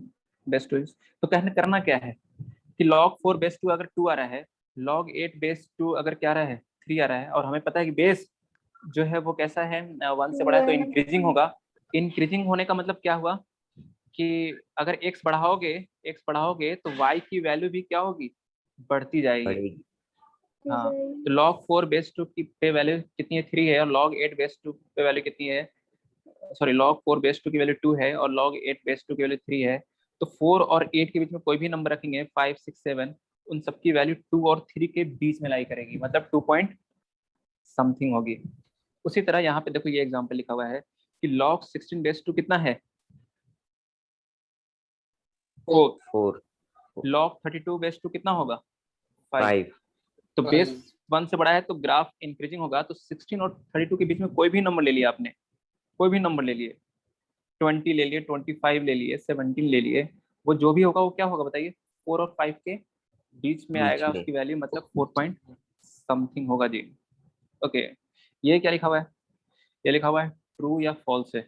base 2 is, तो कहने करना क्या है कि log 4 बेस 2 अगर 2 आ रहा है, log 8 बेस 2 अगर क्या आ रहा है, 3 आ रहा है, और हमें पता है कि बेस जो है वो कैसा है, 1 से बड़ा है तो इंक्रीजिंग होगा। इंक्रीजिंग होने का मतलब क्या हुआ कि अगर x बढ़ाओगे तो y की वैल्यू भी क्या होगी, बढ़ती जाएगी। बढ़ेगी। हाँ, तो log 4 बेस 2 की पे वैल्यू कितनी है, 3 है, और log 8 बेस 2 पे वैल्यू कितनी है, सॉरी log 4 बेस 2 की वैल्यू 2 है और log 8 बेस 2 की वैल्यू 3 है। तो 4 और 8 के बीच में कोई भी नंबर रखेंगे, 5 6 7, उन सबकी वैल्यू 2 और 3 के बीच में लाई करेगी, मतलब 2 पॉइंट समथिंग होगी। उसी तरह यहाँ पे देखो ये एग्जांपल लिखा हुआ है कि log 16 बेस 2 कितना है, 4। 4 log 32 बेस 2 कितना होगा, 5। 5। तो बेस 1 से बड़ा है तो ग्राफ इंक्रीजिंग होगा। तो 16 और 32 के बीच में कोई भी नंबर ले लिया आपने, कोई भी नंबर ले लिए, 20 ले लिए, 25 ले लिए, 17 ले लिए, वो जो भी होगा वो क्या होगा बताइए, 4 और 5 के बीच में बीच आएगा में। उसकी वैल्यू, मतलब 4 पॉइंट समथिंग होगा जी। ओके, ये क्या लिखा हुआ है, ये लिखा हुआ है ट्रू या फॉल्स है,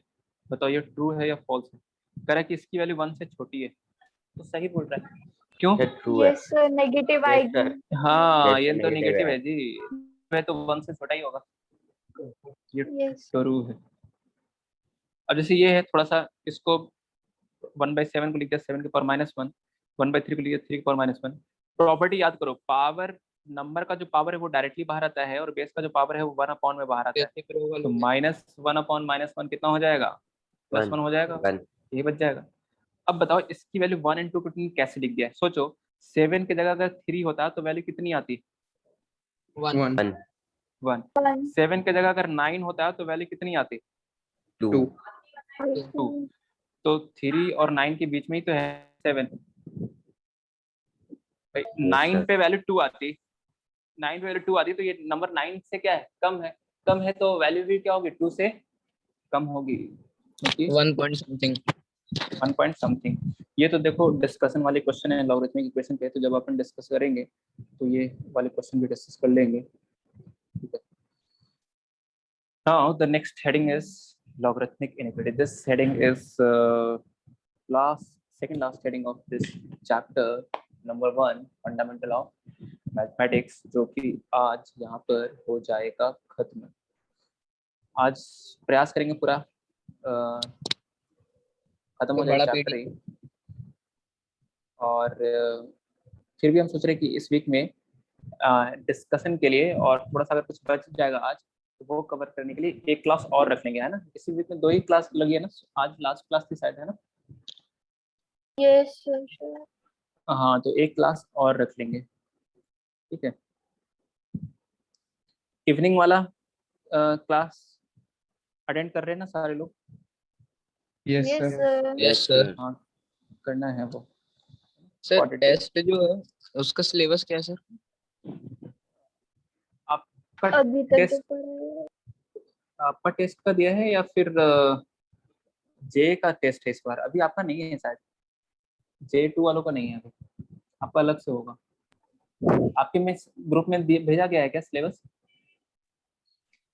बताओ ये ट्रू है या फॉल्स है। कह रहा है कि इसकी वैल्यू 1 से छोटी है, तो सही बोल रहा है, क्यों, सर ट्रू है। यस नेगेटिव यस आएगी। सर। हाँ यस ये सर तो नेगेटिव नेगेटिव है। है जी, है तो 1 से छोटा ही होगा, ये यस ट्रू है। अब जैसे ये है, थोड़ा सा इसको 1/7 को लिख दिया 7 की पावर -1, 1/3 को लिख दिया 3 की पावर -1। प्रॉपर्टी याद करो, पावर नंबर का जो पावर है वो डायरेक्टली बाहर आता है और बेस का जो पावर है वो 1/, में बाहर आता है। कैसे फिर होगा तो -1/-1 कितना हो जाएगा, 1 +1 हो जाएगा, 1। ये बच जाएगा। अब बताओ इसकी वैल्यू 1 और 2 को तुमने कैसे लिख दिया है, सोचो 7 की जगह अगर 3 होता तो वैल्यू कितनी आती, 1 1 1। 1 7 की जगह अगर 9 होता तो वैल्यू कितनी आती, 2 2। तो 3 और 9 के बीच में ही तो है 7। भाई 9 sir. पे वैल्यू 2 आती, 9 पे वैल्यू 2 आती तो ये नंबर 9 से क्या है, कम है तो वैल्यू भी क्या होगी, 2 से कम होगी, क्योंकि 1 point something. 1 point something. ये तो देखो डिस्कशन वाले क्वेश्चन है लॉगरिथमिक इक्वेशन पे, तो जब अपन डिस्कस करेंगे तो ये वाले क्वेश्चन भी डिस्कस कर लेंगे, ठीक है। Now the next heading is logarithmic inequality. This heading is second last heading of this chapter, number 1, fundamental of mathematics, जो कि आज यहाँ पर हो जाएगा खत्म। आज प्रयास करेंगे पूरा खत्म हो जाए चैप्टर ही, और फिर भी हम सोच रहे हैं कि इस वीक में डिस्कशन के लिए और थोड़ा सा अगर कुछ बच जाएगा आज तो वो कवर करने के लिए एक क्लास और रख लेंगे, है ना। इसी वीक में 2 ही क्लास लगी है ना, आज लास्ट क्लास थी शायद, है ना। Yes, sure. हाँ, तो एक क्लास और रख लेंगे, ठीक है। इवनिंग वाला क्लास अटेंड कर रहे हैं ना सारे लोग? Yes, Yes, sir. sir. Yes, sir. हाँ, करना है वो। Sir Audit. टेस्ट जो है उसका सिलेबस क्या है सर? आपका अभी तक टेस्ट, जो पढ़ रहे हैं। आपका टेस्ट का दिया है या फिर जे का टेस्ट है इस बार? अभी आपका नहीं है शायद, J2 वालों का नहीं है अभी, आपका अलग से होगा। आपके में ग्रुप में भेजा गया है क्या सिलेबस?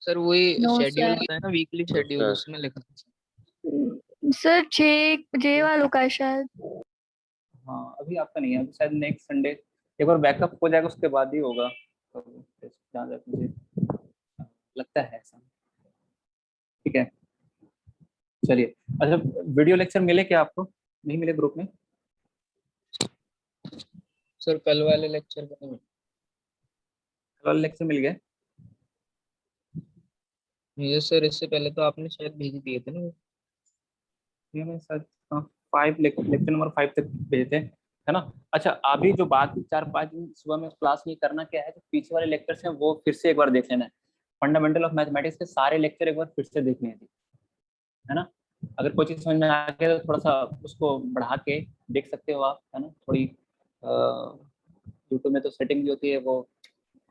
सर वही No, शेड्यूल sir. होता है ना, वीकली शेड्यूल, sir. उसमें लिखा था। सर जे वालों का है शायद। हाँ, अभी आपका नहीं है, अभी शायद नेक्स्ट संडे एक बार बैकअप हो जाएगा उसके बाद ही होगा, तो जहाँ तक मुझे लगता है ऐसा, ठीक है। चलिए, अच्छा वीडियो लेक्चर मिले क्या आपको? नहीं मिले ग्रुप में? सर कल वाले लेक्चर का कल लेक्चर मिल गए? ये सर इससे पहले तो आपने शायद भेज दिए थे ना वो। ये मैं शायद 5 लेक्चर नंबर 5 तक भेजे थे, है ना। अच्छा, अभी जो बाकी 4-5 दिन सुबह में क्लास नहीं करना, क्या है, जो पीछे वाले लेक्चर्स हैं वो फिर से एक बार देख लेना है। फंडामेंटल ऑफ मैथमेटिक्स के सारे लेक्चर एक बार फिर से देखने हैं, है ना। अगर कोई चीज़ समझ में आ गया तो थोड़ा सा उसको बढ़ा के देख सकते हो आप, है ना। थोड़ी यूट्यूब में तो सेटिंग भी होती है, वो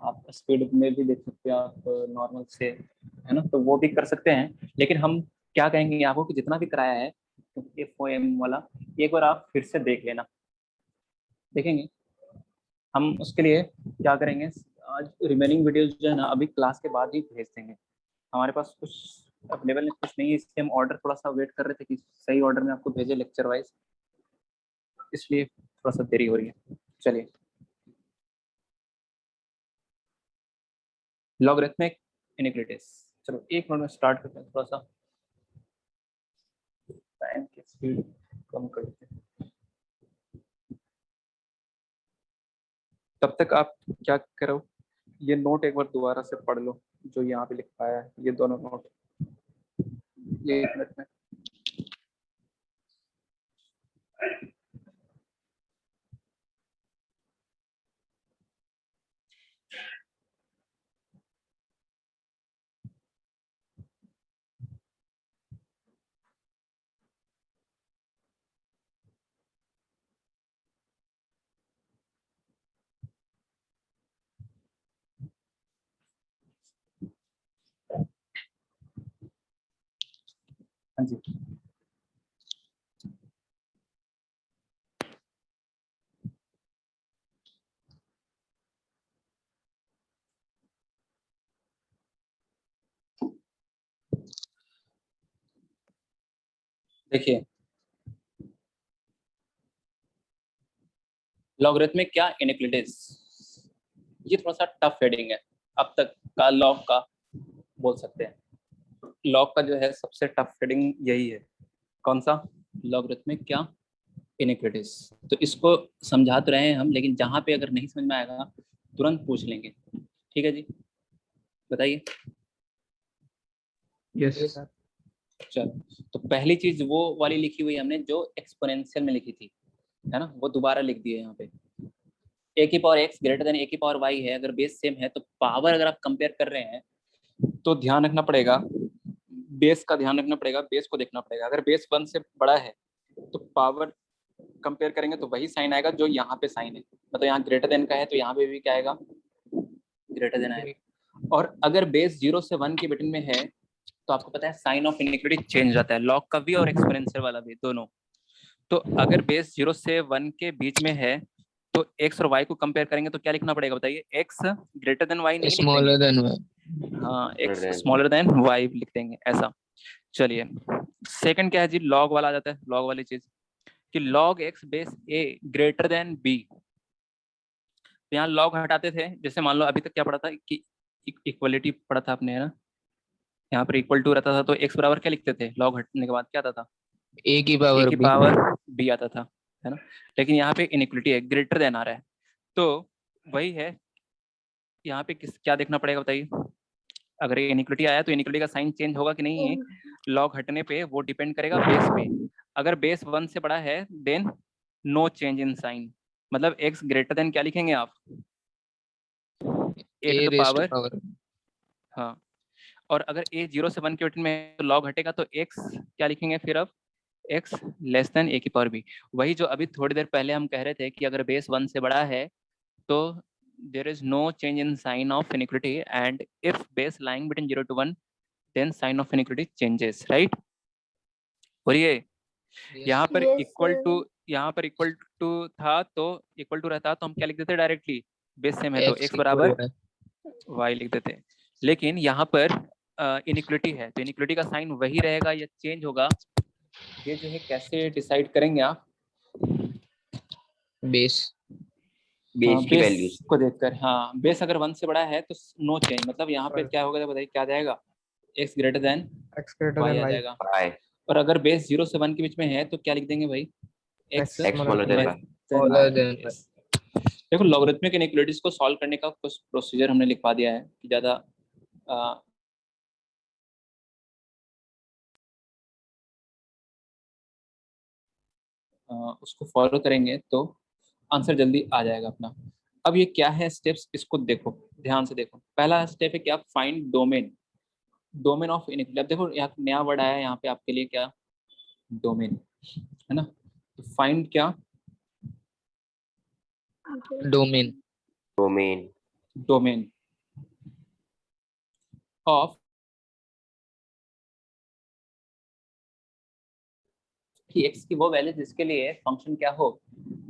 आप स्पीड में भी देख सकते हो आप नॉर्मल से, है ना, तो वो भी कर सकते हैं। लेकिन हम क्या कहेंगे आपको कि जितना भी कराया है FOM वाला, एक बार आप फिर से देख लेना, देखेंगे। हम उसके लिए क्या करेंगे, आज रिमेनिंग वीडियोस जो है ना अभी क्लास के बाद ही भेज देंगे। हमारे पास कुछ अवेलेबल कुछ नहीं है, इसलिए हम ऑर्डर थोड़ा सा वेट कर रहे थे कि सही ऑर्डर में आपको भेजे लेक्चर वाइज, इसलिए थोड़ा सा देरी हो रही है। चलिए, लॉगरिथमिक इनइक्वालिटीज, चलो 1 मिनट में स्टार्ट करते हैं। थोड़ा सा टाइम की स्पीड कम करते हैं, तब तक आप क्या करो, ये नोट एक बार दोबारा से पढ़ लो जो यहाँ पे लिखा है, ये दोनों नोट, ये 1 मिनट में। हाँ जी, देखिए लॉगरिथमिक क्या इनइक्वालिटीज, ये थोड़ा सा टफ हेडिंग है, अब तक का लॉग का बोल सकते हैं। लॉग का जो है सबसे टफ हेडिंग यही है, कौन सा, लॉगरिथमिक क्या इनइक्वालिटीज। तो इसको समझा तो रहे हैं हम, लेकिन जहाँ पे अगर नहीं समझ में आएगा तुरंत पूछ लेंगे, ठीक है जी, बताइए। Yes, sir. चलो, तो पहली चीज वो वाली लिखी हुई हमने जो एक्सपोनेंशियल में लिखी थी, है ना, वो दोबारा लिख दी है यहाँ पे। a की power x greater then a की पावर y है, अगर बेस सेम है तो पावर अगर आप कंपेयर कर रहे हैं तो ध्यान रखना पड़ेगा, बेस का ध्यान रखना पड़ेगा, बेस को देखना पड़ेगा। अगर बेस 1 से बड़ा है तो पावर कंपेयर करेंगे तो वही साइन आएगा जो यहाँ पे साइन है, मतलब यहाँ ग्रेटर देन का है तो यहाँ पे भी क्या आएगा, ग्रेटर देन आएगा। और अगर बेस 0 से 1 के बिटवीन में है तो आपको पता है साइन ऑफ इनइक्वालिटी चेंज हो जाता है, लॉग का भी और एक्सपोनेंशियल वाला भी, दोनों। तो अगर बेस 0 से 1 के बीच में है तो x और y को कंपेयर करेंगे तो क्या लिखना पड़ेगा बताइए, x ग्रेटर देन y नहीं लिख स्मॉलर देंगे, देन y। हाँ x than smaller than y लिख देंगे ऐसा। चलिए सेकंड क्या है जी, लॉग वाला आ जाता है, लॉग वाली चीज कि log x base a greater then b। तो यहाँ लॉग हटाते थे, जैसे मान लो अभी तक क्या पढ़ा था कि इक्वलिटी पढ़ा था आपने, है ना, यहाँ पर इक्वल टू रहता था तो x बराबर क्या लिखते थे, लॉग हटने के बाद क्या आता था, a की a पावर की b। पावर b आता था, है ना। लेकिन यहाँ पे इनइक्वलिटी है, ग्रेटर देन आ रहा है, तो वही है, यहाँ पे किस क्या देखना पड़ेगा बताइए, अगर ये इनइक्वलिटी आया तो इनइक्वलिटी का साइन चेंज होगा कि नहीं, लॉग हटने पे वो डिपेंड करेगा बेस पे। अगर बेस 1 से बड़ा है then no change in sign, मतलब x ग्रेटर देन क्या लिखेंगे आप, a a to the raise to power, power. हाँ। और अगर a 0 से 1 के बिटवीन में तो लॉग हटेगा तो x क्या लिखेंगे फिर, अब x लेस देन a की पावर b। वही जो अभी थोड़ी देर पहले हम कह रहे थे कि अगर बेस 1 से बड़ा है तो there is no change in sign of inequality, and if base lying between 0 to 1 then sign of inequality changes, right। और ये यहाँ पर Yes, इक्वल टू, sir. यहाँ पर इक्वल टू था तो इक्वल टू रहता तो हम क्या लिख देते डायरेक्टली, बेस सेम है तो x x इक्वल बराबर y लिख देते। लेकिन यहाँ पर इनइक्वलिटी है तो इनइक्वलिटी का साइन वही रहेगा या चेंज होगा, ये जो है कैसे डिसाइड करेंगे आप, बेस। बेस की वैल्यूज। बेस को देखकर। हाँ बेस अगर 1 से बड़ा है तो नो चेंज, मतलब यहाँ पे क्या होगा बताइए, क्या आ जाएगा, x greater then X greater y than आ Y. जाएगा। y और अगर बेस 0 से 1 के बीच में है तो क्या लिख देंगे भाई, x X x smaller than y। Smaller than y। yes। देखो लॉगरिथमिक इनइक्वालिटीज को सॉल्व करने का कुछ प्रोसीजर हमने लिखवा दिया है कि ज़्यादा उसको फॉलो करेंगे तो आंसर जल्दी आ जाएगा अपना। अब ये क्या है स्टेप्स, इसको देखो ध्यान से देखो। पहला स्टेप है क्या, find domain, domain of inequality. अब देखो यहाँ नया वर्ड आया है यहाँ पे आपके लिए, क्या, डोमेन, है ना। तो फाइंड क्या, डोमेन। डोमेन डोमेन ऑफ, कि x की वो वैल्यू जिसके लिए फंक्शन क्या हो,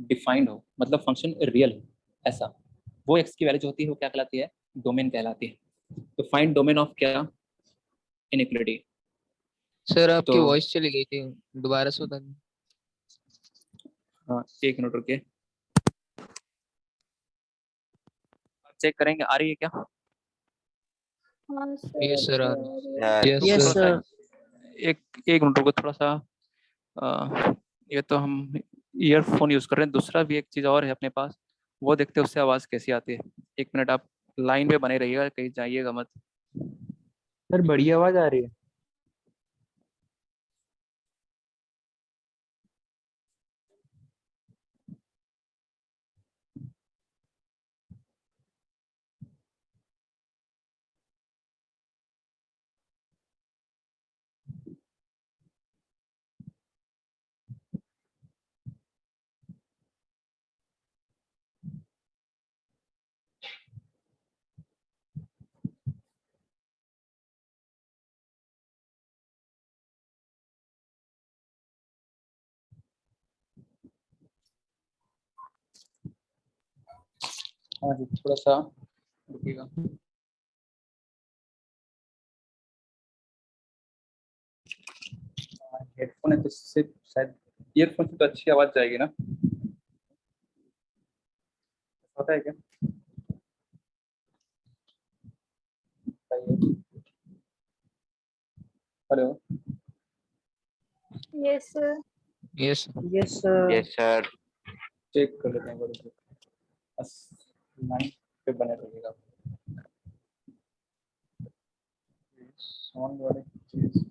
डिफाइंड हो, मतलब फंक्शन रियल हो, ऐसा वो x की वैल्यू जो होती है वो क्या कहलाती है, डोमेन कहलाती है। तो फाइंड डोमेन ऑफ क्या, इनइक्वालिटी। सर तो आपकी वॉइस चली गई थी, दोबारा से बता दें। हाँ एक मिनट रुकिए, चेक करेंगे आ रही है क्या। हाँ यस सर, सर आ आ रहा रही है। यार तो है। यस थोड़ा सर। सा एक मिनट रुको थोड़ा सा, ये तो हम ईयरफोन यूज कर रहे हैं, दूसरा भी एक चीज और है अपने पास, वो देखते हैं उससे आवाज कैसी आती है। एक मिनट आप लाइन पे बने रहिएगा, कहीं जाइएगा मत। सर बड़ी आवाज आ रही है। हाँ जी थोड़ा सा रुकिएगा। हेडफोन है तो इससे शायद, ईयरफोन से तो अच्छी आवाज जाएगी ना, पता है क्या, बताइए। Hello, Yes, sir. Yes. Yes sir. Yes sir. Check कर लेते हैं बस, लाइन पे बने रहिएगा। साउंड वाली चीज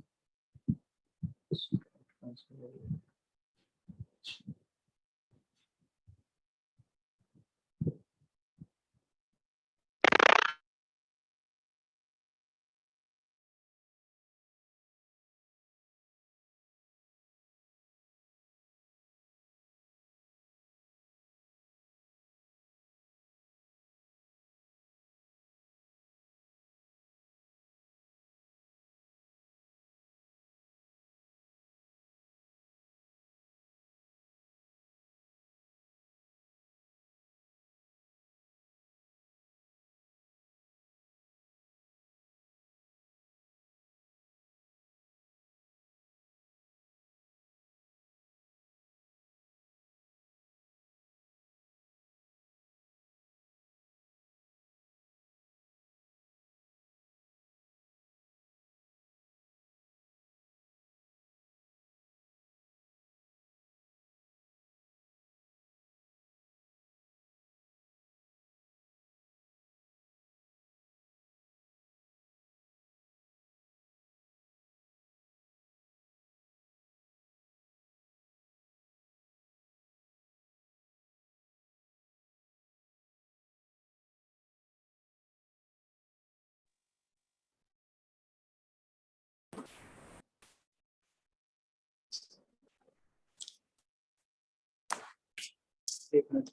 एक मिनट।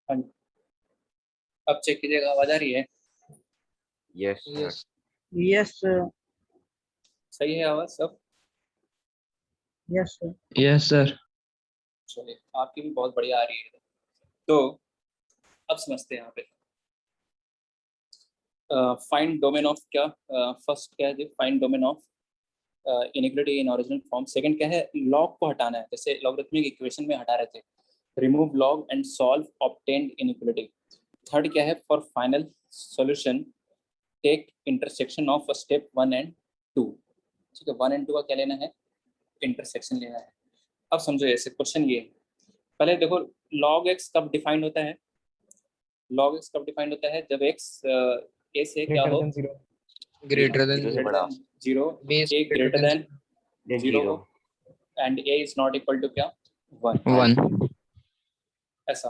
हाँ जी, अब चेक कीजिएगा, आवाज आ रही है? Yes, sir. Yes. Yes sir. सही है आवाज सब? Yes sir. Yes, sir. चलिए, आपकी भी बहुत बढ़िया आ रही है। तो अब समझते हैं यहाँ पे फाइंड डोमेन ऑफ क्या, फर्स्ट क्या है जी, find domain of inequality in original form. Second क्या है, लॉग को हटाना है, जैसे लॉगरिथमिक इक्वेशन में हटा रहे थे, remove log and solve obtained inequality. Third क्या है, for final solution take intersection of step 1 and 2। ठीक है, 1 एंड 2 का क्या लेना है, इंटरसेक्शन लेना है। अब समझो, ऐसे क्वेश्चन ये है, पहले देखो लॉग एक्स कब डिफाइंड होता है, लॉग एक्स कब डिफाइंड होता है, जब एक्स ए से क्या हो, Greater than Zero से zero. बड़ा। Zero, Base A greater than Then zero zero. हो and A is not equal to क्या, 1, 1. ऐसा।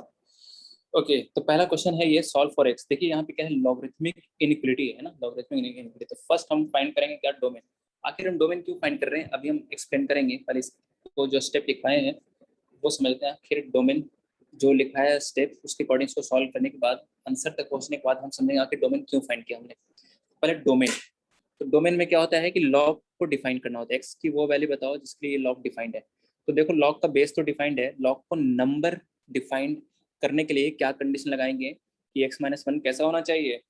ओके, तो पहला क्वेश्चन है ये, सॉल्व फॉर एक्स। देखिए यहाँ पे क्या है, लॉगरिथमिक इनइक्वालिटी है ना, लॉगरिथमिक इनइक्वालिटी। तो फर्स्ट हम फाइंड करेंगे क्या, डोमेन। आखिर हम डोमेन क्यों फाइंड कर रहे हैं अभी हम एक्सप्लेन करेंगे, पहले इसको जो स्टेप लिखाए हैं वो समझते हैं। आखिर डोमेन जो लिखा है स्टेप, उसके अकॉर्डिंग इसको सॉल्व करने के बाद, आंसर तक पहुंचने के बाद हम समझेंगे आखिर डोमेन क्यों फाइंड किया हमने। पहले डोमेन, तो डोमेन में क्या होता है कि लॉग को डिफाइन करना होता है, एक्स की वो वैल्यू बताओ जिसके लिए लॉग डिफाइंड है। तो देखो लॉग का बेस तो डिफाइंड है, लॉग को नंबर डिफाइंड करने के लिए क्या कंडीशन लगाएंगे कि x माइनस 1 कैसा होना चाहिए,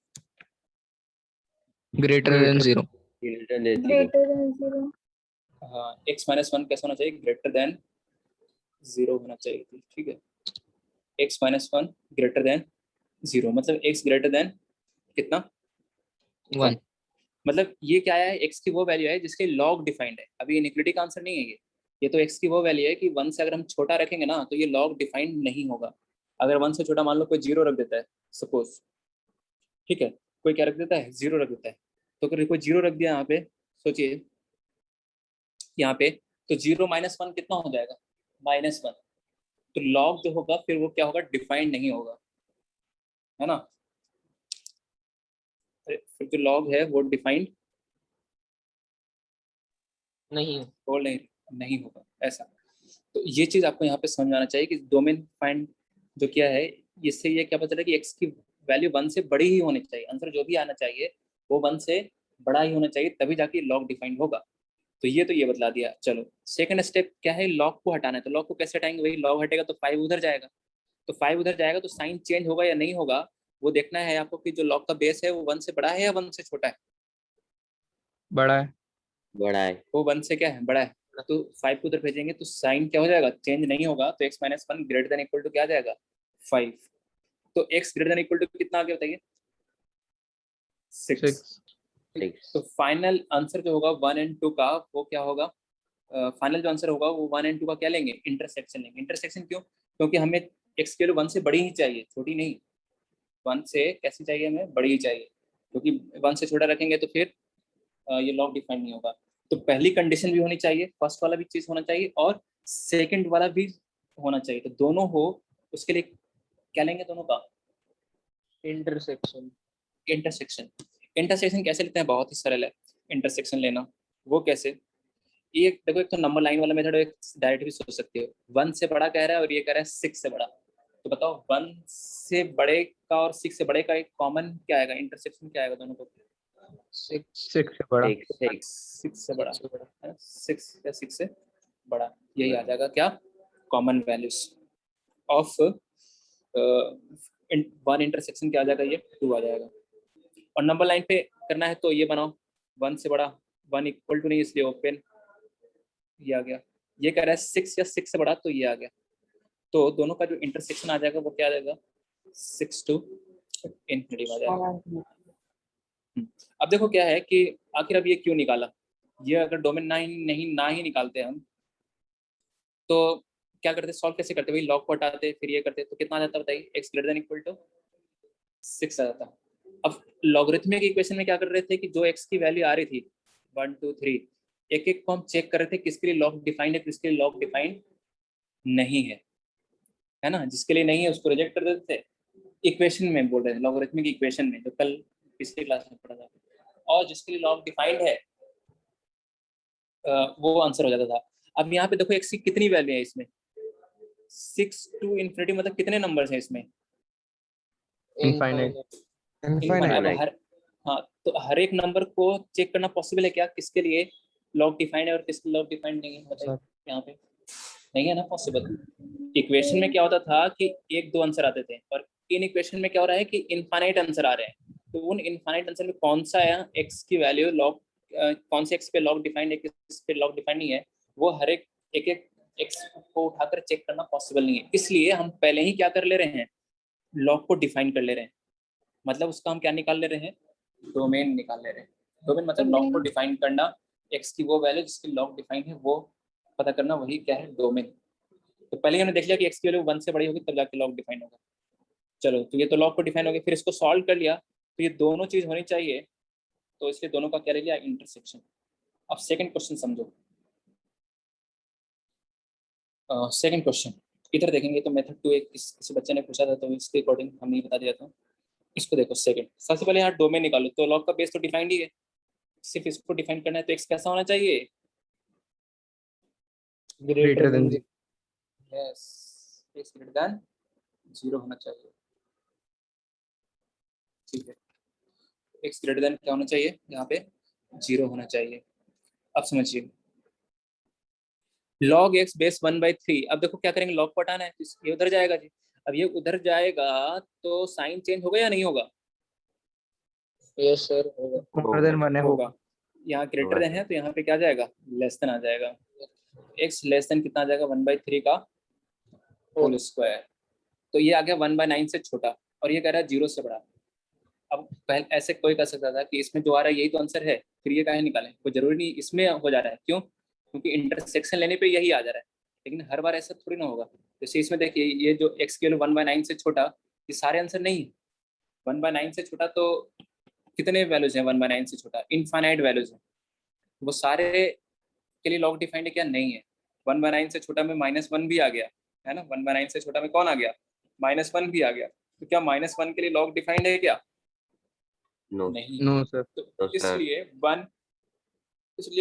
Greater than zero. Greater than zero. Greater than 0. हाँ, x माइनस 1 कैसा होना चाहिए, ग्रेटर देन 0 होना चाहिए थी। ठीक है, x माइनस 1 ग्रेटर देन 0, मतलब x ग्रेटर देन कितना, 1. मतलब ये क्या है, x की वो वैल्यू है जिसके लॉग डिफाइंड है। अभी इनइक्वालिटी का आंसर नहीं है ये तो x की वो वैल्यू है कि 1 से अगर हम छोटा रखेंगे ना तो ये लॉग डिफाइंड नहीं होगा। अगर 1 से छोटा मान लो कोई 0 रख देता है सपोज, ठीक है, कोई क्या रख देता है, 0 रख देता है, तो अगर कोई 0 रख दिया यहाँ पे, सोचिए यहाँ पे, तो 0 माइनस 1 कितना हो जाएगा, -1। तो लॉग जो होगा फिर वो क्या होगा, डिफाइंड नहीं होगा, है ना। फिर जो लॉग है वो डिफाइंड नहीं. नहीं होगा, ऐसा। तो ये चीज आपको यहाँ पे समझ में आना चाहिए कि डोमेन फाइंड जो किया है, इससे ये क्या पता चला कि एक्स की वैल्यू 1 से बड़ी ही होनी चाहिए, आंसर जो भी आना चाहिए वो 1 से बड़ा ही होना चाहिए, तभी जाके लॉग डिफाइंड होगा। तो ये बतला दिया। चलो सेकंड स्टेप क्या है, लॉग को हटाना है। तो लॉग को कैसे हटाएंगे, वही लॉग हटेगा तो 5 उधर जाएगा, तो 5 उधर जाएगा तो साइन चेंज होगा या नहीं होगा, वो देखना है आपको कि जो लॉग का बेस है वो 1 से बड़ा है या 1 से छोटा है। बड़ा है. बड़ा है। वो 1 से क्या है, बड़ा है, तो 5 को उधर भेजेंगे तो साइन क्या हो जाएगा, चेंज नहीं होगा, तो x minus 1 greater than equal to क्या आ जाएगा, 5। तो x greater than equal to कितना आ गया बताइए, 6। 6. तो फाइनल आंसर जो होगा 1 एंड 2 का वो क्या होगा, फाइनल जो आंसर होगा वो 1 एंड 2 का क्या लेंगे, इंटरसेक्शन लेंगे। इंटरसेक्शन क्यों, क्योंकि हमें x की वैल्यू 1 से बड़ी ही चाहिए, छोटी नहीं। 1 से कैसी चाहिए, हमें बड़ी ही चाहिए, क्योंकि 1 से छोटा रखेंगे तो फिर ये लॉग डिफाइन नहीं होगा। तो पहली कंडीशन भी होनी चाहिए, फर्स्ट वाला भी चीज होना चाहिए और सेकंड वाला भी होना चाहिए, तो दोनों हो, उसके लिए क्या लेंगे दोनों का, Intersection. इंटरसेक्शन। इंटरसेक्शन कैसे लेते हैं, बहुत ही सरल है इंटरसेक्शन लेना। वो कैसे, ये देखो, एक तो नंबर लाइन वाला मेथड, एक डायरेक्ट भी सोच सकते हो। 1 से बड़ा कह रहा है और ये कह रहा है 6 से बड़ा, तो बताओ 1 से बड़े का और 6 से बड़े का एक कॉमन क्या आएगा, इंटरसेक्शन क्या आएगा दोनों को, 6. 6 से बड़ा। 6 से बड़ा है, 6 या 6 से बड़ा, यही आ जाएगा क्या, कॉमन वैल्यूज ऑफ 1 इंटरसेक्शन क्या आ जाएगा, ये 2 आ जाएगा। और नंबर लाइन पे करना है तो ये बनाओ, 1 से बड़ा, 1 इक्वल टू नहीं इसलिए ओपन, ये आ गया। ये कह रहा है 6 या 6 से बड़ा, तो ये आ गया। तो दोनों का जो इंटरसेक्शन आ जाएगा वो क्या आ जाएगा, 6 to इंफिनिटी आ जाएगा। अब देखो क्या है कि आखिर अब ये क्यों निकाला, ये अगर डोमेन ना ही निकालते हम तो क्या करते, सॉल्व कैसे करते, वही लॉग को हटाते फिर ये करते, तो कितना आ जाता बताइए, x greater than equal to 6 आ जाता। अब लॉगरिथमिक इक्वेशन में क्या कर रहे थे कि जो x की वैल्यू आ रही थी 1 2 3, एक एक को हम चेक कर रहे थे किसके लिए लॉग डिफाइंड है, किसके लिए लॉग डिफाइंड नहीं है ना। जिसके लिए नहीं है उसको रिजेक्ट कर देते थे, इक्वेशन में बोल रहे थे, लॉगरिथमिक इक्वेशन में जो कल पिछली क्लास में पढ़ा था, और जिसके लिए लॉग डिफाइंड है वो आंसर हो जाता था। अब यहाँ पे देखो x की कितनी वैल्यू है इसमें, 6 to infinity मतलब कितने नंबर्स हैं इसमें? Infinite. Infinite. अब Infinite. हर हाँ तो हर एक नंबर को चेक करना पॉसिबल है क्या? किसके लिए लॉग डिफाइंड है और किसके लॉग डिफाइंड नहीं है? बताइए यहाँ पे नहीं है ना पॉसिबल। इक्वेशन में क्या होता था कि एक दो आंसर आते थे और इन इक्वेशन में क्या हो रहा है कि इनफाइनाइट आंसर आ रहे हैं। तो उन इनफाइनाइट आंसर में कौन सा है एक्स की वैल्यू लॉग कौन से एक्स पे लॉग डिफाइंड है किस पे लॉग डिफाइंड नहीं है, वो हर एक एक एक्स को उठाकर चेक करना पॉसिबल नहीं है। इसलिए हम पहले ही क्या कर ले रहे हैं, लॉग को डिफाइन कर ले रहे हैं। मतलब उसका हम क्या निकाल ले रहे हैं, डोमेन निकाल ले रहे हैं। डोमेन मतलब लॉग को डिफाइन करना, एक्स की वो वैल्यू जिसकी लॉग डिफाइन है वो पता करना, वही क्या है डोमेन। तो पहले हमने देख लिया कि एक्स की वैल्यू 1 से बड़ी होगी तब जाके लॉग डिफाइन होगा। चलो तो ये तो लॉग को डिफाइन हो गया, फिर इसको सॉल्व कर लिया तो ये दोनों चीज होनी चाहिए, तो इसलिए दोनों का क्या ले लिया, इंटरसेक्शन। अब सेकंड क्वेश्चन समझो। सेकंड क्वेश्चन इधर देखेंगे तो मेथड 2 एक किसी बच्चे ने पूछा था तो इसके अकॉर्डिंग हम ये बता दिया था। इसको देखो सेकंड, सबसे पहले यहाँ डोमेन निकालो। तो लॉग का बेस तो डिफाइंड ही है, सिर्फ इसको डिफाइन करना है। तो एक्स कैसा होना चाहिए, Greater than 0. Yes x greater than 0 होना चाहिए। ठीक है, एक्स ग्रेटर देन क्या होना चाहिए, यहाँ पे 0 होना चाहिए। अब समझिए log x बेस 1/3। अब देखो क्या करेंगे, log को हटाना है तो ये उधर जाएगा जी। अब ये उधर जाएगा तो साइन चेंज होगा या नहीं होगा, Yes sir. होगा. more than one होगा। यहाँ ग्रेटर देन है तो यहाँ पे क्या जाएगा, लेस देन आ जाएगा। x लेस देन कितना आ जाएगा, 1/3 का होल स्क्वायर। तो ये आ गया 1/9 से छोटा और ये कह रहा है 0 से बड़ा। अब पहले ऐसे कोई कर सकता था कि इसमें जो आ रहा है यही तो आंसर है, फिर ये काहे निकालें, कोई जरूरी नहीं इसमें हो जा रहा है। क्यों, क्योंकि इंटरसेक्शन लेने पे यही आ जा रहा है। लेकिन हर बार ऐसा थोड़ी ना होगा। जैसे इसमें देखिए ये जो एक्स की वैल्यू 1/9 से छोटा, ये सारे आंसर नहीं है। 1/9 से छोटा तो कितने वैल्यूज हैं, 1/9 से छोटा इनफाइनाइट वैल्यूज हैं। वो सारे के लिए लॉग डिफाइंड है क्या, नहीं है। 1/9 से छोटा में -1 भी आ गया है ना, 1/9 से छोटा में कौन आ गया, -1 भी आ गया। तो क्या -1 के लिए लॉग डिफाइंड है क्या, No. नहीं। No sir. तो No, sir. इसलिए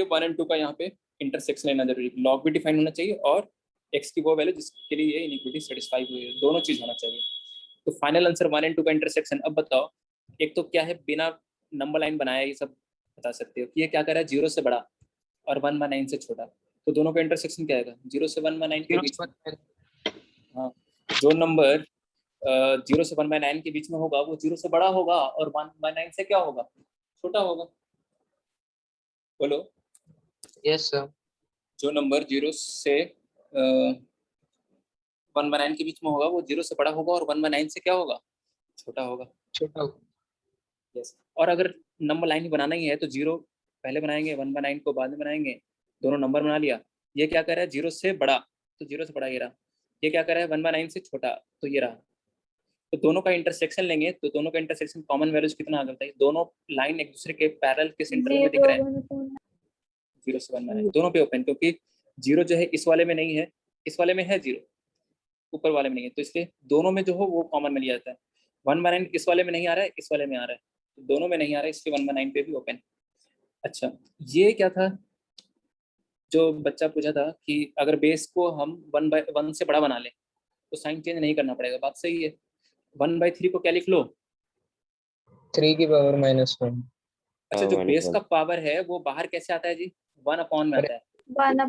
1 और 2 का यहाँ पे इंटरसेक्शन लेना जरूरी है। लॉग भी डिफाइन होना चाहिए और एक्स की वो वैल्यू जिसके लिए ये इनइक्वालिटी सेटिस्फाई हुई है, दोनों चीज होना चाहिए। तो फाइनल आंसर 1 और 2 का इंटरसेक्शन। अब बताओ, एक तो क्या है, बिना नंबर लाइन बनाया ये सब बता सकते हो कि ये क्या कर रहा है, 0 से बड़ा और 1/9 से छोटा। तो दोनों का इंटरसेक्शन क्या आएगा, 0 से 1/9 के बीच में। हाँ, जो नंबर 0 से 1/9 के बीच में होगा वो 0 से बड़ा होगा और 1/9 से क्या होगा, छोटा होगा। बोलो, Yes sir. जो नंबर 0 से 1/9 के बीच में होगा वो 0 से बड़ा होगा और 1/9 से क्या होगा, छोटा होगा। छोटा होगा. यस। और अगर नंबर लाइन ही बनाना ही है तो 0 पहले बनाएंगे, 1/9 को बाद में बनाएंगे, दोनों नंबर बना लिया। ये क्या कर रहा है, 0 से बड़ा, तो 0 से बड़ा ये रहा। ये क्या कर रहा है, 1/9 से छोटा, तो ये रहा। तो दोनों का इंटरसेक्शन लेंगे तो दोनों का इंटरसेक्शन कॉमन वैल्यूज कितना आ गया बताइए। दोनों लाइन एक दूसरे के पैरेलल किस इंटरवल में दिख रहे हैं, 0 से 1/9 दोनों पे ओपन, क्योंकि 0 जो है इस वाले में नहीं है, इस वाले में है 0, ऊपर वाले में नहीं है, तो इसलिए दोनों में जो हो वो कॉमन में लिया जाता है। 1/9 इस वाले में नहीं आ रहा है, इस वाले में आ रहा है, तो दोनों में नहीं आ रहा है, इसलिए 1/9 पे भी ओपन। अच्छा, ये क्या था जो बच्चा पूछा था कि अगर बेस को हम 1/1 से बड़ा बना लें तो साइन चेंज नहीं करना पड़ेगा। बात सही है। 1/3 को क्या लिख लो, 3 की पावर -1. अच्छा जो बेस 1/1. का पावर है वो बाहर कैसे आता है जी, 1/, में आता है। 1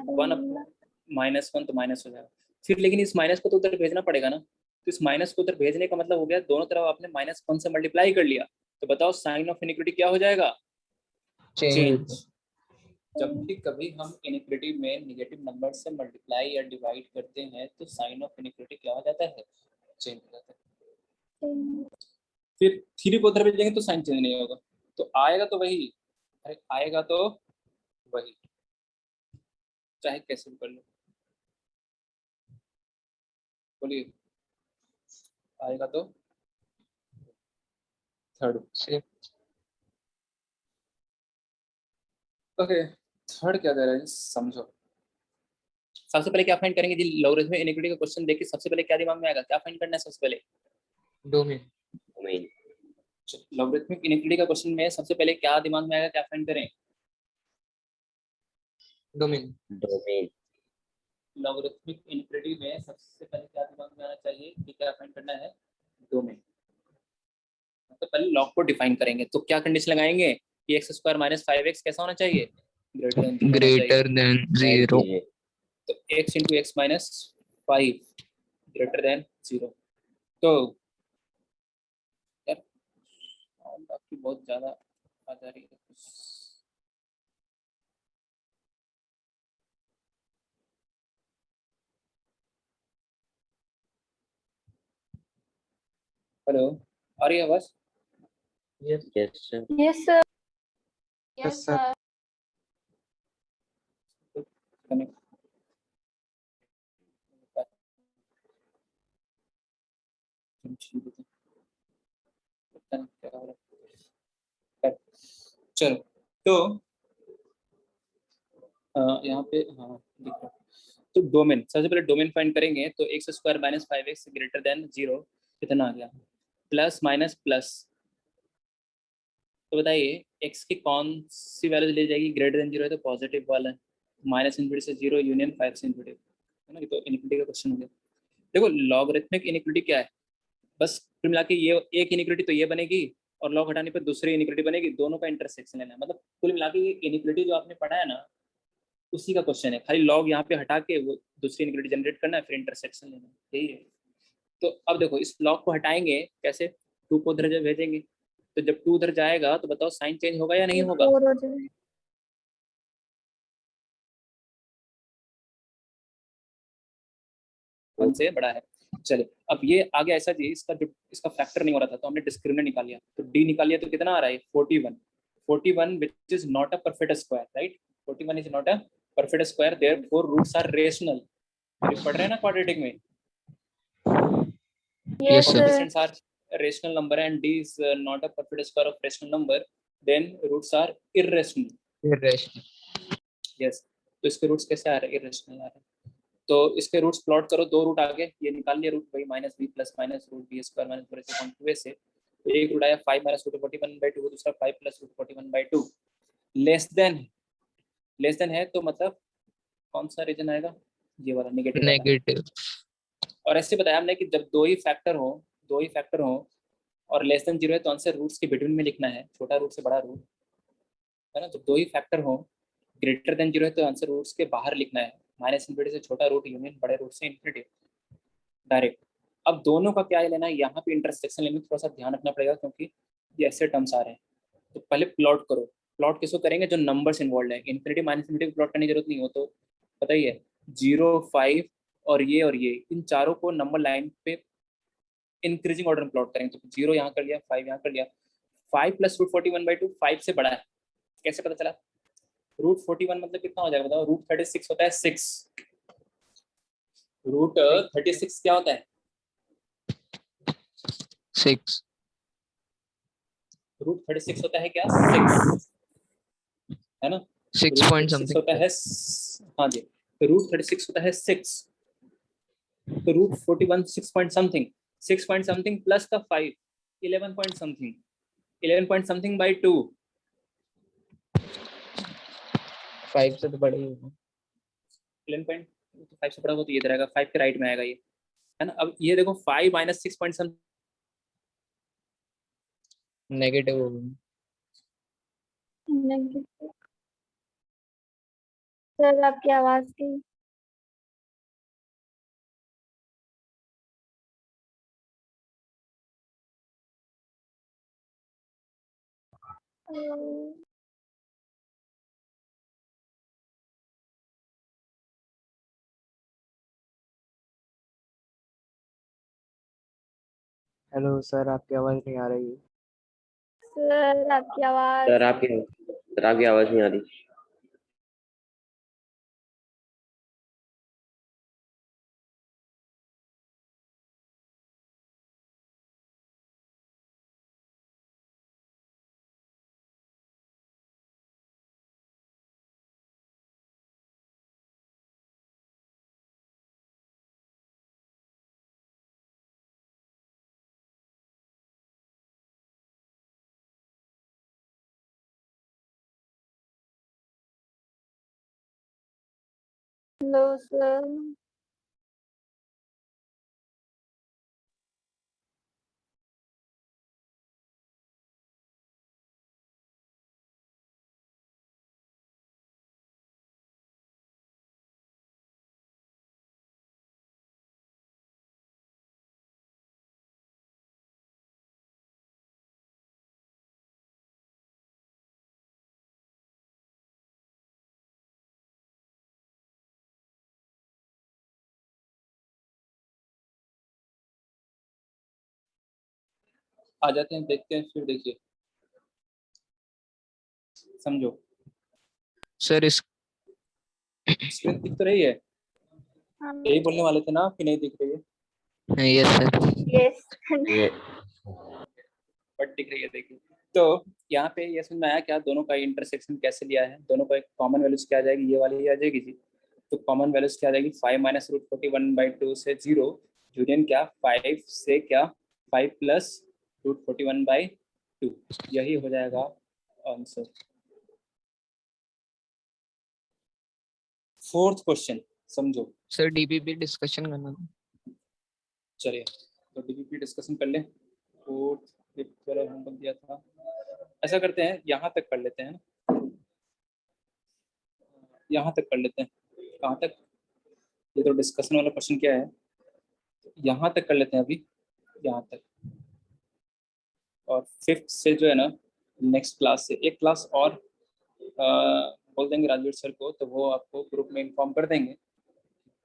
-1 तो माइनस हो जाएगा फिर, लेकिन इस माइनस को तो उधर भेजना पड़ेगा ना। तो इस माइनस को उधर भेजने का मतलब हो गया दोनों तरफ आपने -1 से मल्टीप्लाई कर लिया। तो बताओ साइन ऑफ इनइक्विटी क्या हो जाएगा, चेंज। जब भी कभी हम इनइक्विटी में नेगेटिव नंबर से मल्टीप्लाई या डिवाइड करते हैं तो साइन ऑफ इनइक्विटी क्या हो जाता है, चेंज हो जाता है। फिर 3 को उधर भेजेंगे तो साइन चेंज नहीं होगा, तो आएगा तो वही, अरे आएगा तो वही, चाहे कैसे भी कर लो। बोलिए, आएगा तो थर्ड। ओके, थर्ड क्या दे रहा है समझो। सबसे पहले क्या फाइंड करेंगे जी, लॉगरिथमिक इनइक्विटी का क्वेश्चन देख के सबसे पहले क्या दिमाग में आएगा, क्या फाइंड करना है सबसे पहले, डोमेन. Domain. लॉगरिथमिक इनइक्विटी का क्वेश्चन में सबसे पहले क्या दिमाग में आएगा, क्या फाइंड करें, डोमेन. Domain. लॉगरिथमिक इनफिनिटी में सबसे पहले क्या दिमाग में आना चाहिए कि क्या फाइंड करना है, डोमेन। तो पहले लॉग को डिफाइन करेंगे, तो क्या कंडीशन लगाएंगे कि एक्स स्क्वायर माइनस 5x कैसा होना चाहिए, ग्रेटर देन 0 होना चाहिए। Greater than add 0। कीजिए। तो x into x minus 5 greater than 0। तो यार साउंड आपकी बहुत ज़्यादा आ जा रही है। हेलो, आ रही है आवाज़? Yes yes sir. Yes, sir. Yes, Yes, sir. sir. Connect पता नहीं क्या हो रहा है। चलो, तो यहाँ पे हाँ दिख रहा है। तो डोमेन, सबसे पहले डोमेन फाइंड करेंगे, तो x square minus 5x greater than 0 कितना आ गया, प्लस माइनस प्लस। तो बताइए x की कौन सी वैल्यू ले जाएगी, ग्रेटर देन 0 है तो पॉजिटिव वाला है, माइनस इन्फिनिटी से 0 यूनियन 5 से इन्फिनिटी, है ना। ये तो इनफिनिटी का क्वेश्चन हो गया। देखो लॉगरिथमिक इनइक्वालिटी क्या है, बस कुल मिला के ये एक इनइक्वालिटी तो ये बनेगी और लॉग हटाने पर दूसरी इनइक्वालिटी बनेगी, दोनों का इंटरसेक्शन लेना है। मतलब कुल मिला के ये इनइक्वालिटी जो आपने पढ़ा है ना, उसी का क्वेश्चन है, खाली लॉग यहाँ पे हटा के वो दूसरी इनइक्वालिटी जनरेट करना है, फिर इंटरसेक्शन लेना है, यही है। तो अब देखो इस लॉग को हटाएंगे कैसे, 2 को उधर जब भेजेंगे, तो जब 2 उधर जाएगा तो बताओ साइन चेंज होगा या नहीं होगा, 4 हो जाए। 1 से बड़ा है। चलिए अब ये आ गया ऐसा जी, इसका जो इसका फैक्टर नहीं हो रहा था तो हमने डिस्क्रिमिनेंट निकाल लिया, तो डी निकाल लिया, तो कितना आ रहा है 41। 41 which is not a perfect square, right? 41 is not a perfect square, therefore roots are rational। अरे पढ़ रहे हैं ना क्वाड्रेटिक में, Yes, if sir. sir. coefficients are a rational number and d is not a perfect square of rational number, then roots are irrational। Irrational. yes, तो इसके roots कैसे आ रहे हैं, irrational आ रहे हैं। तो इसके रूट्स प्लॉट करो, 2 रूट आ गए, ये निकाल लिया रूट, वही minus B plus minus root B square minus 4 से। तो एक रूट आया 5 माइनस रूट 41/2, दूसरा 5 प्लस रूट 41/2। लेस देन है तो मतलब कौन सा रीजन आएगा, ये वाला नेगेटिव वाला। नेगेटिव। और ऐसे बताया हमने कि जब दो ही फैक्टर हो और लेस देन 0 है तो आंसर रूट्स के बिटवीन में लिखना है, छोटा रूट से बड़ा रूट, है ना। जब दो ही फैक्टर हो, ग्रेटर देन 0 है तो आंसर रूट्स के बाहर लिखना है, माइनस इन्फिनिटी से छोटा रूट यूनियन बड़े रूट से इन्फिनिटी डायरेक्ट। अब दोनों का क्या लेना है, यहाँ पे इंटरसेक्शन लेने में थोड़ा सा ध्यान रखना पड़ेगा क्योंकि ये ऐसे टर्म्स आ रहे हैं। तो पहले प्लॉट करो, प्लॉट किसको करेंगे, जो नंबर्स इन्वॉल्व है, इन्फिनिटी माइनस इन्फिनिटी प्लॉट करने की जरूरत नहीं हो, तो पता ही है 0 5 और ये इन चारों को नंबर लाइन पे इंक्रीजिंग ऑर्डर में प्लॉट करेंगे। तो 0 यहाँ कर लिया, 5 यहाँ कर लिया, 5 प्लस रूट 41/2 5 से बड़ा है, कैसे पता चला, रूट 41 मतलब कितना हो जाएगा बताओ, रूट 36 होता है 6, रूट 36 क्या होता है 6। रूट 36 होता है क्या 6, है ना। 6 रूट पॉइंट 36 होता समथिंग। है हाँ जी, तो रूट 36 होता है 6, तो root 41 6 point something, 6 point something plus का 5 11 point something, 11 point something by 2, 5 से तो बड़े ही होगा। 11.5 से बड़ा हो तो ये रहेगा 5 के राइट में आएगा ये, है ना। अब ये देखो 5 माइनस 6 पॉइंट समथिंग, नेगेटिव होगा। Negative. सर आपकी आवाज की हेलो सर, आपकी आवाज नहीं आ रही है। सर आपकी आवाज सर आपकी आवाज नहीं आ रही। Hello sir. आ जाते हैं, देखते हैं, फिर देखिए समझो। सर इस स्क्रीन दिख तो रही है? यही बोलने वाले थे ना कि नहीं दिख रही है? Yes sir. यस। ये बट दिख रही है, देखिए। तो यहाँ पे ये समझ में आया क्या, दोनों का इंटरसेक्शन कैसे लिया है, दोनों का एक कॉमन वैल्यूज क्या आ जाएगी, ये वाली आ जाएगी जी। तो कॉमन वैल्यूज क्या आ जाएगी, 5 माइनस रूट 41/2 से 0, यूनियन क्या 5 से क्या 5 प्लस रूट 41/2, यही हो जाएगा आंसर। फोर्थ क्वेश्चन समझो। सर डीपीपी डिस्कशन करना था। चलिए तो डीपीपी डिस्कशन कर लें। फोर्थ पेपर होमवर्क दिया था, ऐसा करते हैं यहाँ तक कर लेते हैं ना, यहाँ तक कर लेते हैं। कहाँ तक, ये तो डिस्कशन वाला क्वेश्चन क्या है, यहाँ तक कर लेते हैं अभी, यहाँ तक। और फिफ्थ से जो है ना, नेक्स्ट क्लास से एक क्लास और बोल देंगे राजवीर सर को, तो वो आपको ग्रुप में इन्फॉर्म कर देंगे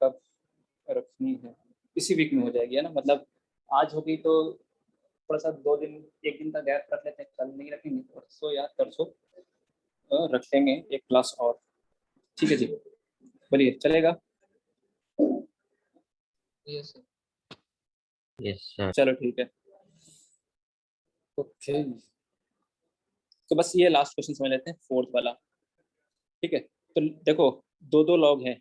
कब रखनी है। इसी वीक में हो जाएगी है ना, मतलब आज होगी तो थोड़ा सा 2 दिन, एक दिन का गैप रख लेते हैं, कल नहीं रखेंगे, परसों या तरसों रख लेंगे एक क्लास और। ठीक है जी, बोलिए चलेगा? Yes sir. Yes sir. चलो ठीक है, ओके। तो बस ये लास्ट क्वेश्चन समझ लेते हैं, फोर्थ वाला। ठीक है, तो देखो दो दो लॉग हैं,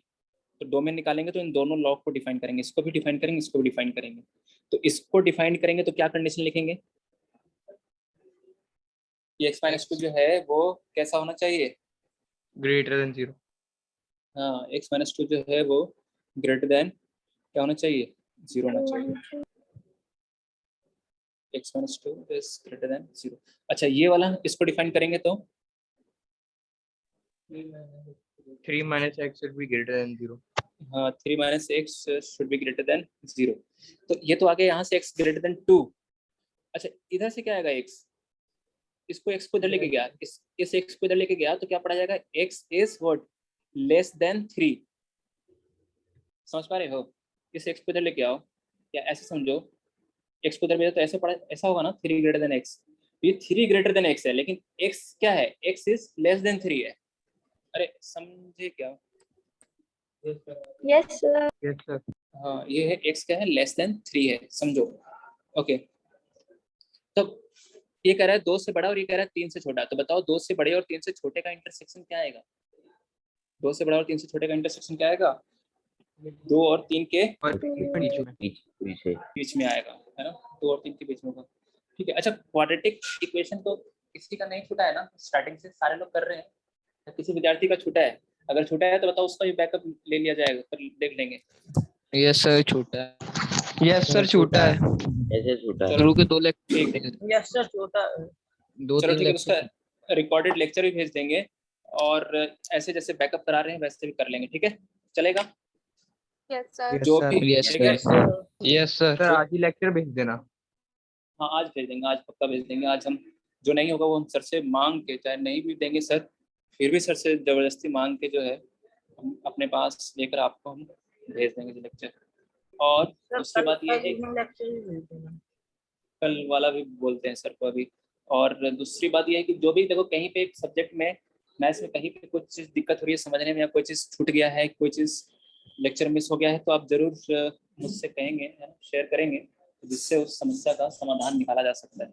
तो डोमेन निकालेंगे तो इन दोनों लॉग को डिफाइन करेंगे, इसको भी डिफाइन करेंगे, इसको भी डिफाइन करेंगे। तो इसको डिफाइन करेंगे तो क्या कंडीशन लिखेंगे, ये एक्स माइनस टू जो है वो कैसा होना चाहिए, ग्रेटर देन 0। हाँ एक्स माइनस टू जो है वो ग्रेटर देन क्या होना चाहिए, 0 होना चाहिए। X minus two is greater than 0। अच्छा ये वाला इसको डिफाइन करेंगे तो 3 minus x should be greater than 0. हाँ 3 minus x should be greater than 0। तो ये तो आ गया यहाँ से x ग्रेटर देन 2। अच्छा इधर से क्या आएगा x, इसको x को इधर लेके गया, इस x को इधर लेके गया तो क्या पड़ा जाएगा, x is what less than 3। समझ पा रहे हो, इस x को इधर लेके आओ, या ऐसे समझो, x को इधर भेजो तो ऐसे पड़ा, ऐसा होगा ना 3 ग्रेटर देन x। ये 3 ग्रेटर देन x है, लेकिन x क्या है, x इज लेस देन 3 है। अरे समझे क्या? Yes sir. Yes sir. हाँ ये है x क्या है, लेस देन 3 है, समझो। ओके तो ये कह रहा है 2 से बड़ा और ये कह रहा है 3 से छोटा, तो बताओ 2 से बड़े और 3 से छोटे का इंटरसेक्शन क्या आएगा, 2 से बड़ा और 3 से छोटे का इंटरसेक्शन क्या आएगा, 2 और 3 के पीछे बीच में आएगा, है ना, 2 और 3 के बीच में होगा। ठीक है, अच्छा क्वाड्रेटिक इक्वेशन तो किसी का नहीं छूटा है ना, स्टार्टिंग से सारे लोग कर रहे हैं, या किसी विद्यार्थी का छूटा है, अगर छूटा है तो बताओ उसका भी बैकअप ले लिया जाएगा, फिर देख लेंगे। यस सर छोटा है। यस सर छोटा है। ऐसे छूटा है। शुरू के 2 ठीक लेक्चर। यस सर छोटा है। 2-3 ठीक है, लेक्चर। उसका रिकॉर्डेड लेक्चर भी भेज देंगे, और ऐसे जैसे बैकअप करा रहे हैं वैसे भी कर लेंगे, ठीक है चलेगा? Yes sir. जो भी यस ठीक है, सर। Yes sir. जो आज ही लेक्चर भेज देना। हाँ आज भेज देंगे, आज पक्का भेज देंगे। आज हम जो नहीं होगा वो हम सर से मांग के, चाहे नहीं भी देंगे सर, फिर भी सर से जबरदस्ती मांग के जो है हम अपने पास लेकर आपको हम भेज देंगे लेक्चर। और दूसरी बात ये है, कल वाला भी बोलते हैं सर को अभी। और दूसरी बात ये है कि जो भी देखो कहीं पे एक सब्जेक्ट में मैथ्स में कहीं पे कुछ चीज़ दिक्कत हो रही है समझने में, या कोई चीज़ छूट गया है, कोई चीज़ लेक्चर मिस हो गया है, तो आप जरूर मुझसे कहेंगे, है ना, शेयर करेंगे, जिससे उस समस्या का समाधान निकाला जा सकता है।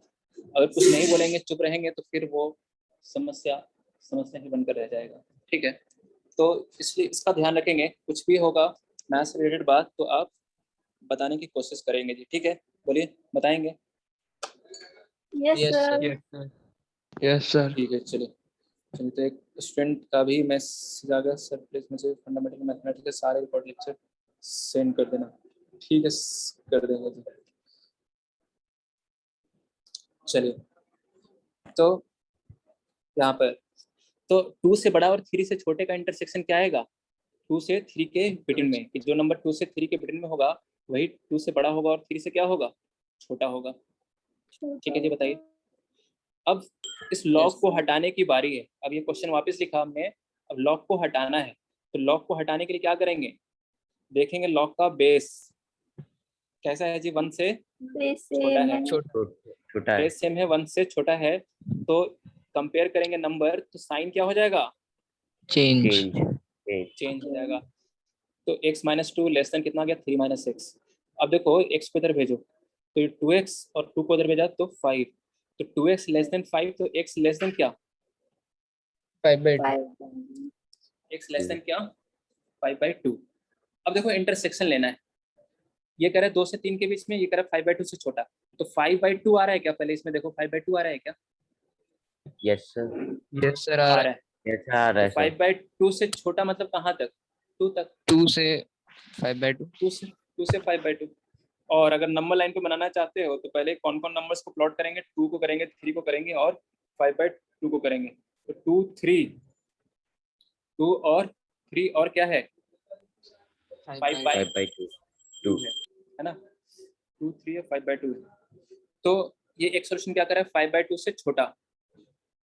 अगर कुछ नहीं बोलेंगे, चुप रहेंगे, तो फिर वो समस्या समस्या ही बनकर रह जाएगा। ठीक है, तो इसलिए इसका ध्यान रखेंगे, कुछ भी होगा मैथ्स से रिलेटेड बात तो आप बताने की कोशिश करेंगे जी, ठीक है? बोलिए, बताएंगे? Yes yes sir. Sir. Yes sir. ठीक है चलिए, चलिए, तो एक स्टूडेंट का भी मैसेज आ गया, सर प्लीज मुझे फंडामेंटल मैथमेटिक्स के सारे रिकॉर्ड लेक्चर सेंड कर देना। ठीक है, कर देंगे जी। चलिए, तो यहाँ पर तो 2 से बड़ा और 3 से छोटे का इंटरसेक्शन क्या आएगा? 2 से 3 के बिटवीन में, कि जो नंबर 2 से 3 के बिटवीन में होगा वही 2 से बड़ा होगा और 3 से क्या होगा? छोटा होगा। ठीक है जी, बताइए। अब इस लॉग को हटाने की बारी है। अब ये क्वेश्चन वापस लिखा हमने, अब लॉग को हटाना है। तो लॉग को हटाने के लिए क्या करेंगे? देखेंगे लॉग का बेस कैसा है जी, 1 से छोटा है, छोटा है। बेस सेम है, 1 से छोटा है। तो कंपेयर करेंगे नंबर, तो साइन क्या हो जाएगा? चेंज। चेंज हो जाएगा। तो x माइनस 2 लेस देन कितना आ गया? 3 माइनस 6। अब देखो x को इधर भेजो, तो ये 2x और 2 को इधर भेजा तो 5। तो 2x लेस देन 5, तो x लेस देन क्या? 5/2। x लेस देन क्या? 5/2। अब देखो इंटरसेक्शन लेना है। ये कह रहा है 2 से 3 के बीच में, ये कह रहा है 5/2 से छोटा। तो 5/2 आ रहा है क्या? पहले इसमें देखो 5/2 आ रहा है क्या? Yes sir. यस सर, आ आ रहा रहा है। है। यस आ रहा है तो सर। 5/2 से छोटा मतलब कहाँ तक? 2 तक। 2 से 5/2। 2 से 5/2। और अगर नंबर लाइन को बनाना चाहते हो तो पहले कौन कौन नंबर्स को प्लॉट करेंगे? 2 को करेंगे, 3 को करेंगे और 5/2 को करेंगे। तो 2 3, 2 और 3 और क्या है? 5/2 है ना? 2 3 और 5/2। तो ये एक सोल्यूशन क्या कर रहा है? 5/2 से छोटा,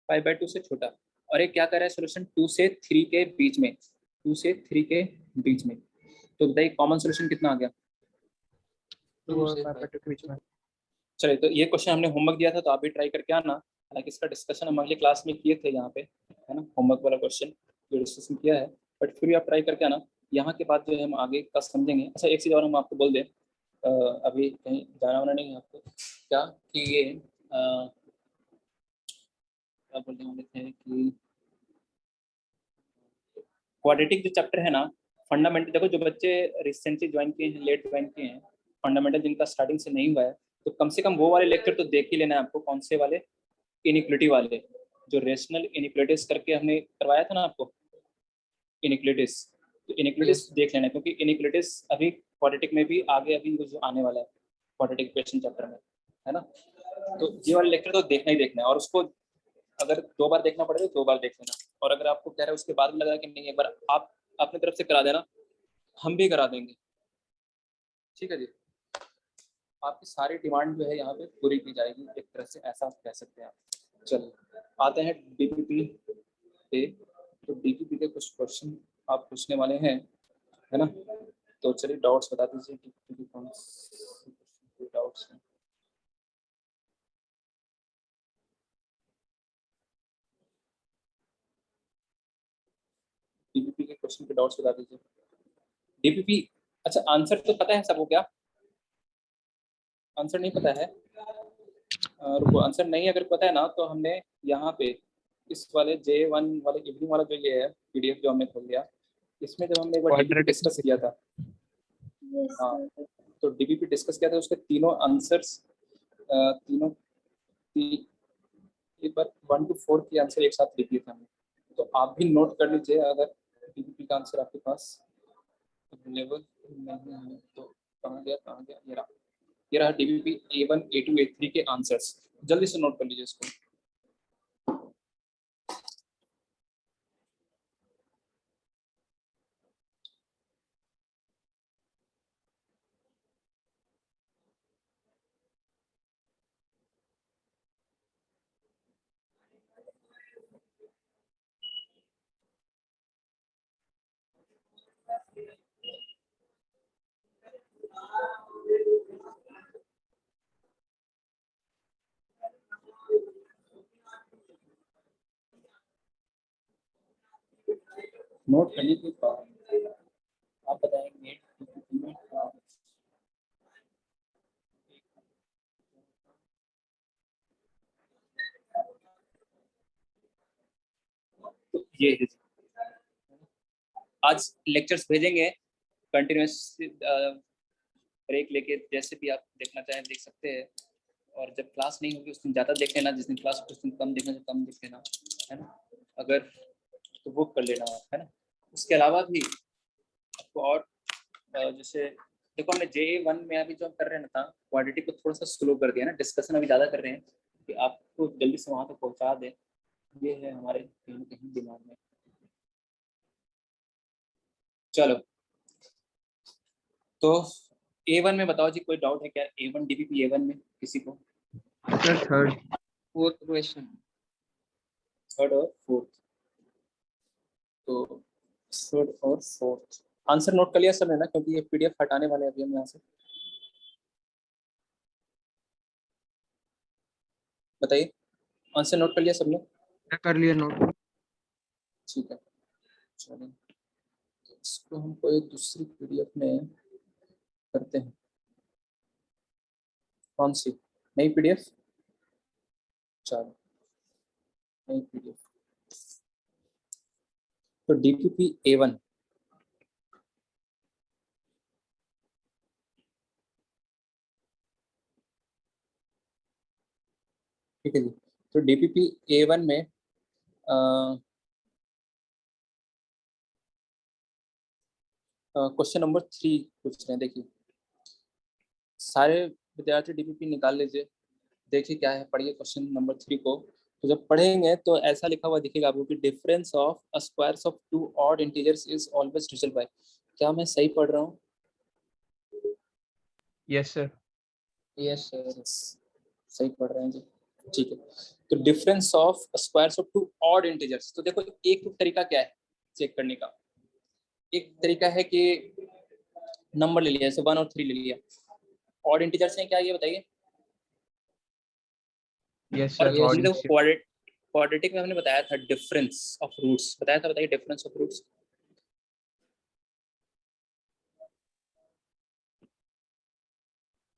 5/2 से छोटा। और एक क्या कर रहा है सोल्यूशन? 2 से 3 के बीच में, 2 से 3 के बीच में। तो बताइए कॉमन सोल्यूशन कितना आ गया? 2 और 5/2 के बीच में। चलिए, तो ये क्वेश्चन हमने होमवर्क दिया था, तो आप भी ट्राई करके आना। हालांकि इसका डिस्कशन हम अगली क्लास में किए थे यहाँ पे, है ना, होमवर्क वाला क्वेश्चन जो डिस्कशन किया है, बट फिर भी आप ट्राई करके आना। यहाँ के बाद जो है हम आगे का समझेंगे। अच्छा, एक चीज़ और हम आपको बोल दें, अभी कहीं जाना वाना नहीं है आपको, क्या कि ये क्या बोलने वाले थे कि क्वाड्रेटिक जो चैप्टर है ना, फंडामेंटल, देखो जो बच्चे रिसेंटली ज्वाइन किए हैं, लेट ज्वाइन किए हैं, फंडामेंटल जिनका स्टार्टिंग से नहीं हुआ है, तो कम से कम वो वाले लेक्चर तो देख ही लेना है आपको। कौन से वाले? इनिक्विटी वाले, जो रेशनल इनिक्विटीज करके हमने करवाया था ना आपको, इनिक्विटीज। तो इनिक्विटीज देख लेना, क्योंकि इनिक्विटीज अभी क्वाड्रेटिक में भी आगे अभी जो आने वाला है क्वाड्रेटिक इक्वेशन चैप्टर में, है ना। तो ये वाले लेक्चर तो देखना ही देखना है, और उसको अगर 2 बार देखना पड़े तो 2 बार देख लेना। और अगर आपको कह रहा है उसके बाद में लगा कि नहीं, एक बार आप अपनी तरफ से करा देना, हम भी करा देंगे। ठीक है जी, आपकी सारी डिमांड जो है यहाँ पे पूरी की जाएगी, एक तरह से ऐसा कह सकते हैं आप। चलिए, आते हैं डीपीपी पे। तो डीपीपी के कुछ क्वेश्चन आप पूछने वाले हैं, है ना। तो चलिए डाउट्स बता दीजिए, डीपीपी के कौन से डाउट्स हैं। डीपीपी के क्वेश्चन के डाउट्स बता दीजिए। डीपीपी, अच्छा आंसर तो पता है सबको क्या? आंसर नहीं पता है? रुको, आंसर नहीं अगर पता है ना, तो हमने यहाँ पे इस वाले J1 वाले इवनिंग वाला जो ये है पीडीएफ जो हमने खोल लिया, इसमें जब हमने एक बार डीबीपी डिस्कस किया था, हाँ, तो डीबीपी डिस्कस किया था, उसके तीनों आंसर्स, तीनों एक बार 1 to 4 के आंसर एक साथ लिख दिए थे हमने। तो आप भी नोट कर लीजिए, अगर डीबीपी का आंसर आपके पास अवेलेबल नहीं है तो कहाँ गया, ये रहा डीबीपी A1 A2 A3 के आंसर्स। जल्दी से नोट कर लीजिए इसको। नोट करने के बाद आप बताएंगे तो ये है। आज लेक्चर्स भेजेंगे कंटिन्यूस, ब्रेक लेके जैसे भी आप देखना चाहें देख सकते हैं। और जब क्लास नहीं होगी उस दिन ज़्यादा देख लेना, जिस दिन क्लास उस दिन कम देखना, तो कम देख लेना, है ना। अगर तो वो कर लेना आप, है ना। उसके अलावा भी आपको और जैसे देखो हमने JA1 में अभी जो हम कर रहे हैं ना क्वाड्रेटिक को थोड़ा सा स्लो कर दिया ना, डिस्कशन अभी ज़्यादा कर रहे हैं कि आपको जल्दी से वहाँ तक पहुँचा दें, ये है हमारे कहीं ना कहीं दिमाग में। चलो तो A1 में बताओ जी, कोई डाउट है क्या A1 DPP A1 में किसी को? Sir third fourth question. Third और फोर्थ, तो थर्ड और फोर्थ आंसर नोट कर लिया सब ने ना, क्योंकि ये PDF हटाने वाले हैं अभी हम यहाँ से। बताइए आंसर नोट कर लिया सबने? कर लिया नोट। ठीक है चलिए, तो इसको हम कोई दूसरी PDF में करते हैं। कौन सी नई PDF? चलो नई PDF, तो DPP A1 ठीक है जी। तो DPP A1 में क्वेश्चन नंबर 3 पूछ रहे हैं। देखिए सारे विद्यार्थी DPP निकाल लीजिए, देखिए क्या है, पढ़िए क्वेश्चन नंबर 3 को। तो जब पढ़ेंगे तो ऐसा लिखा हुआ दिखेगा आपको कि difference of squares of two odd integers is always result by. क्या मैं सही पढ़ रहा हूँ? Yes sir. यस सर, सही पढ़ रहे हैं जी। ठीक है, तो difference of squares of two odd integers, तो देखो एक तरीका क्या है चेक करने का। एक तरीका है कि नंबर ले लिया, जैसे 1 और 3 ले लिया, ऑड इंटीजर्स हैं क्या ये बताइए। यस और सर। इसमें देखो क्वाड्रेटिक में हमने बताया था डिफरेंस ऑफ रूट्स, बताया था, बताइए डिफरेंस ऑफ रूट्स।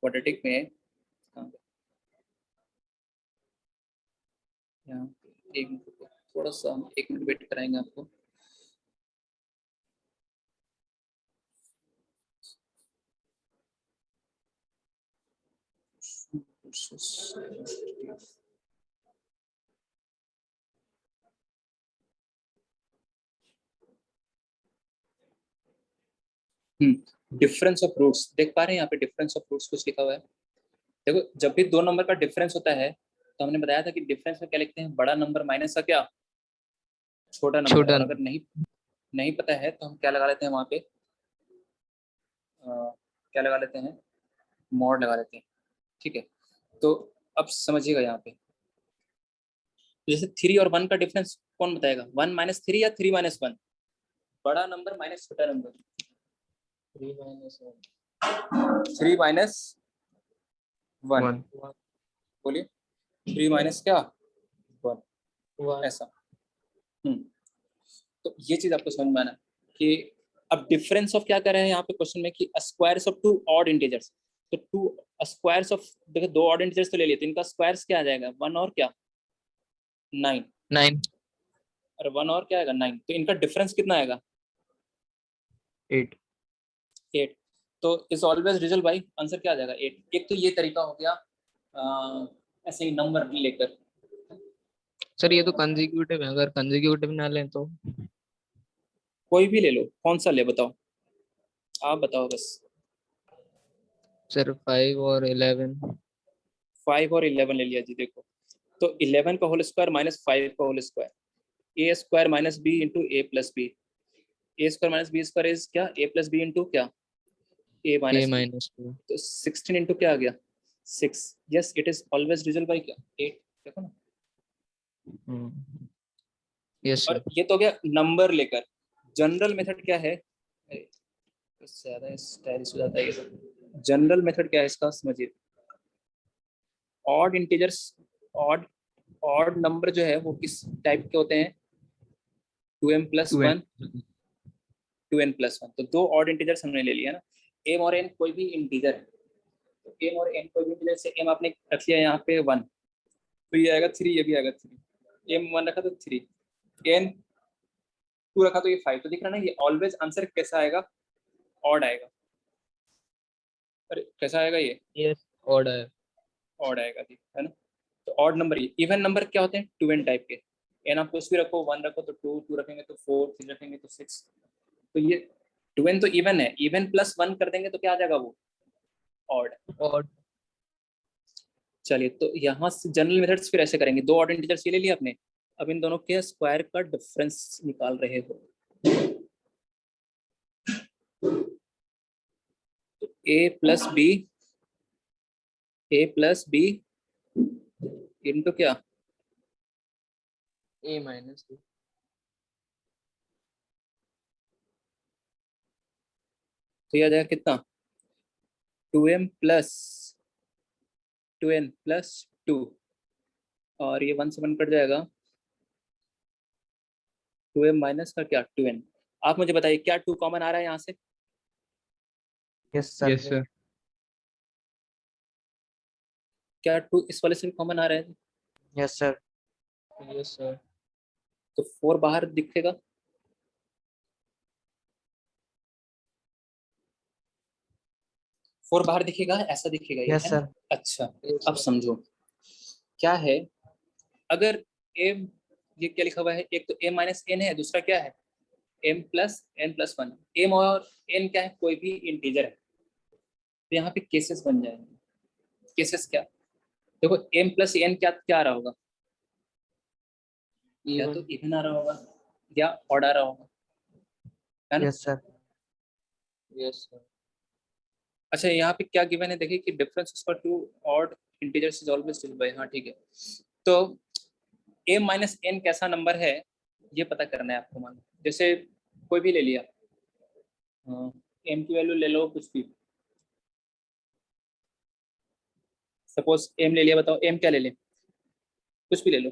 क्वाड्रेटिक में यहाँ एक मिनट, थोड़ा सा 1 मिनट वेट कराएंगे आपको। डिफरेंस ऑफ रूट्स देख पा रहे हैं यहाँ पे, डिफरेंस ऑफ रूट्स कुछ लिखा हुआ है। देखो जब भी दो नंबर का डिफरेंस होता है तो हमने बताया था कि डिफरेंस में क्या लिखते हैं, बड़ा नंबर माइनस का क्या, छोटा नंबर। छोटा। और अगर नहीं नहीं पता है तो हम क्या लगा लेते हैं वहाँ पे, क्या लगा लेते हैं, मॉड लगा लेते हैं। ठीक है, तो अब समझिएगा यहाँ पे, जैसे 3 और 1 का डिफरेंस कौन बताएगा, 1 माइनस 3 या 3 माइनस 1, बड़ा नंबर माइनस छोटा नंबर। 3 माइनस 1, 3 माइनस 1, 1 बोलिए 3 माइनस क्या 1, ऐसा। तो ये चीज आपको समझ में आना कि अब डिफरेंस ऑफ क्या कर रहे हैं यहाँ पे क्वेश्चन में कि squares of two odd integers. तो टू स्क्वायर्स ऑफ, देखो दो ऑड इंटीजर्स तो ले लिए, तो इनका स्क्वायर्स क्या आ जाएगा, 1 और क्या 9, 9 और 1 और क्या आएगा 9, तो इनका डिफरेंस कितना आएगा 8। 8। तो is always result by, answer क्या आ जाएगा 8। एक तो ये तरीका हो गया ऐसे ही नंबर लेकर। सर ये तो कंसेक्यूटिव है, अगर कंसेक्यूटिव ना लें तो। कोई भी ले लो, कौन सा ले बताओ, आप बताओ बस। सर 5 और 11। 5 और 11 ले लिया जी। देखो तो 11 का होल स्क्वायर माइनस 5 का whole square, A square minus B into A plus B, A square minus B square is क्या, ए प्लस बी इंटू क्या, A a minus B. Minus 2। तो 16 इंटू क्या आ गया 6। Yes it is always result by क्या 8, देखो ना। Yes और सर। ये तो हो गया नंबर लेकर। जनरल मेथड क्या है, इससे ज्यादा स्टाइलिश हो जाता है ये। जनरल मेथड क्या है इसका समझिए, odd integers, odd odd number जो है वो किस टाइप के होते हैं, 2m plus 2n। 1, 2n plus 1। तो दो ऑड इंटीजर्स हमने ले लिया ना, m और n कोई भी इंटीजर है, तो m और n कोई भी इंटीजर से m आपने रख लिया यहाँ पे 1, तो ये आएगा 3, ये भी आएगा 3, m 1 रखा तो 3, n 2 रखा तो ये 5। तो दिख रहा ना, ये ऑलवेज आंसर कैसा आएगा, ऑड आएगा। अरे कैसा आएगा ये, यस ऑड है। ऑड आएगा जी, है ना। तो ऑड नंबर, इवन नंबर क्या होते हैं 2n टाइप के, एन आप कुछ भी रखो, 1 रखो तो 2, 2 रखेंगे तो 4, 3 रखेंगे तो 6। तो ये 2n तो इवन है, इवन प्लस 1 कर देंगे तो क्या आ जाएगा वो ऑड। और चलिए तो यहाँ से जनरल मेथड्स फिर ऐसे करेंगे, दो ऑड इंटीजर्स ये ले लिया आपने, अब इन दोनों के स्क्वायर का डिफरेंस निकाल रहे हो। तो ए प्लस बी इंटू क्या, a माइनस b। तो ये आ जाएगा कितना, 2m प्लस 2n प्लस 2, और ये 1 से 1 कट जाएगा, 2m माइनस का क्या 2n। आप मुझे बताइए क्या 2 कॉमन आ रहा है यहाँ से, Yes, sir. Yes sir. क्या 2 इस वाले से भी कॉमन आ रहा है, Yes, sir. Yes sir. तो 4 बाहर दिखेगा, फोर बाहर दिखेगा, ऐसा दिखेगा ये, Yes, है ना? sir. अच्छा अब समझो क्या है, अगर a, ये क्या लिखा हुआ है, एक तो a माइनस एन है, दूसरा क्या है m plus n plus 1। m और n क्या है, कोई भी इंटीजर है, तो यहाँ पे केसेस बन जाएंगे। केसेस क्या, देखो m प्लस n क्या क्या आ रहा होगा, या तो इवन आ रहा होगा या ऑड आ रहा होगा, है ना? Yes, sir. Yes sir. अच्छा यहाँ पे क्या गिवन है, देखिए कि डिफरेंस उसका two odd integers is always divide by, हाँ ठीक है। तो a माइनस n कैसा नंबर है ये पता करना है आपको, मान लो जैसे कोई भी ले लिया, m की वैल्यू ले लो कुछ भी, सपोज m ले लिया, बताओ m क्या ले लें, कुछ भी ले लो,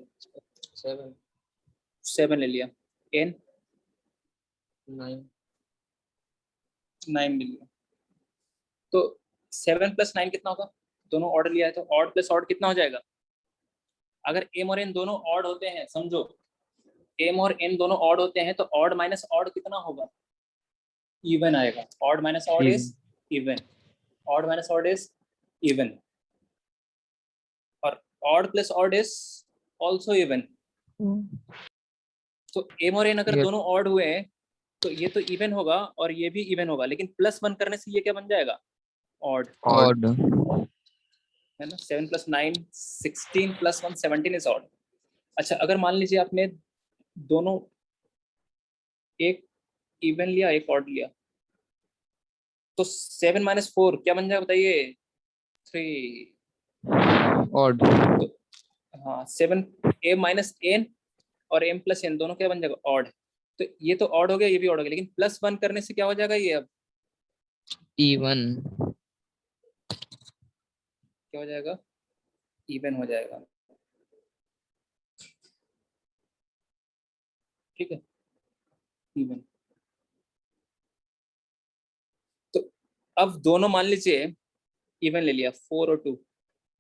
7 7 ले लिया, n 9 9 ले लिया, तो 7 प्लस 9 कितना होगा, दोनों ऑर्डर लिया है तो ऑड प्लस ऑड कितना हो जाएगा, अगर m और n दोनों ऑड होते हैं, समझो m और n दोनों ऑड होते हैं तो ऑड माइनस ऑड कितना होगा, इवन आएगा, odd minus odd is even, odd minus odd is even, और odd plus odd is also even. तो m और n अगर Yes. दोनों ऑड हुए हैं तो ये तो इवन होगा और ये भी इवन होगा, लेकिन प्लस 1 करने से ये क्या बन जाएगा, ऑड, ऑड। है ना? 7 प्लस 9 16 प्लस 1 17 इज ऑड। अच्छा अगर मान लीजिए आपने दोनों एक इवन लिया एक ऑड लिया, तो 7 माइनस 4 क्या बन जाएगा बताइए, 3। ऑड। तो हाँ 7 a माइनस n और m प्लस n दोनों क्या बन जाएगा, ऑड। तो ये तो ऑड हो गया, ये भी ऑड हो गया, लेकिन प्लस 1 करने से क्या हो जाएगा, ये अब इवन। क्या हो जाएगा, इवन हो जाएगा, ठीक है, इवन। तो अब दोनों मान लीजिए इवन ले लिया 4 और 2,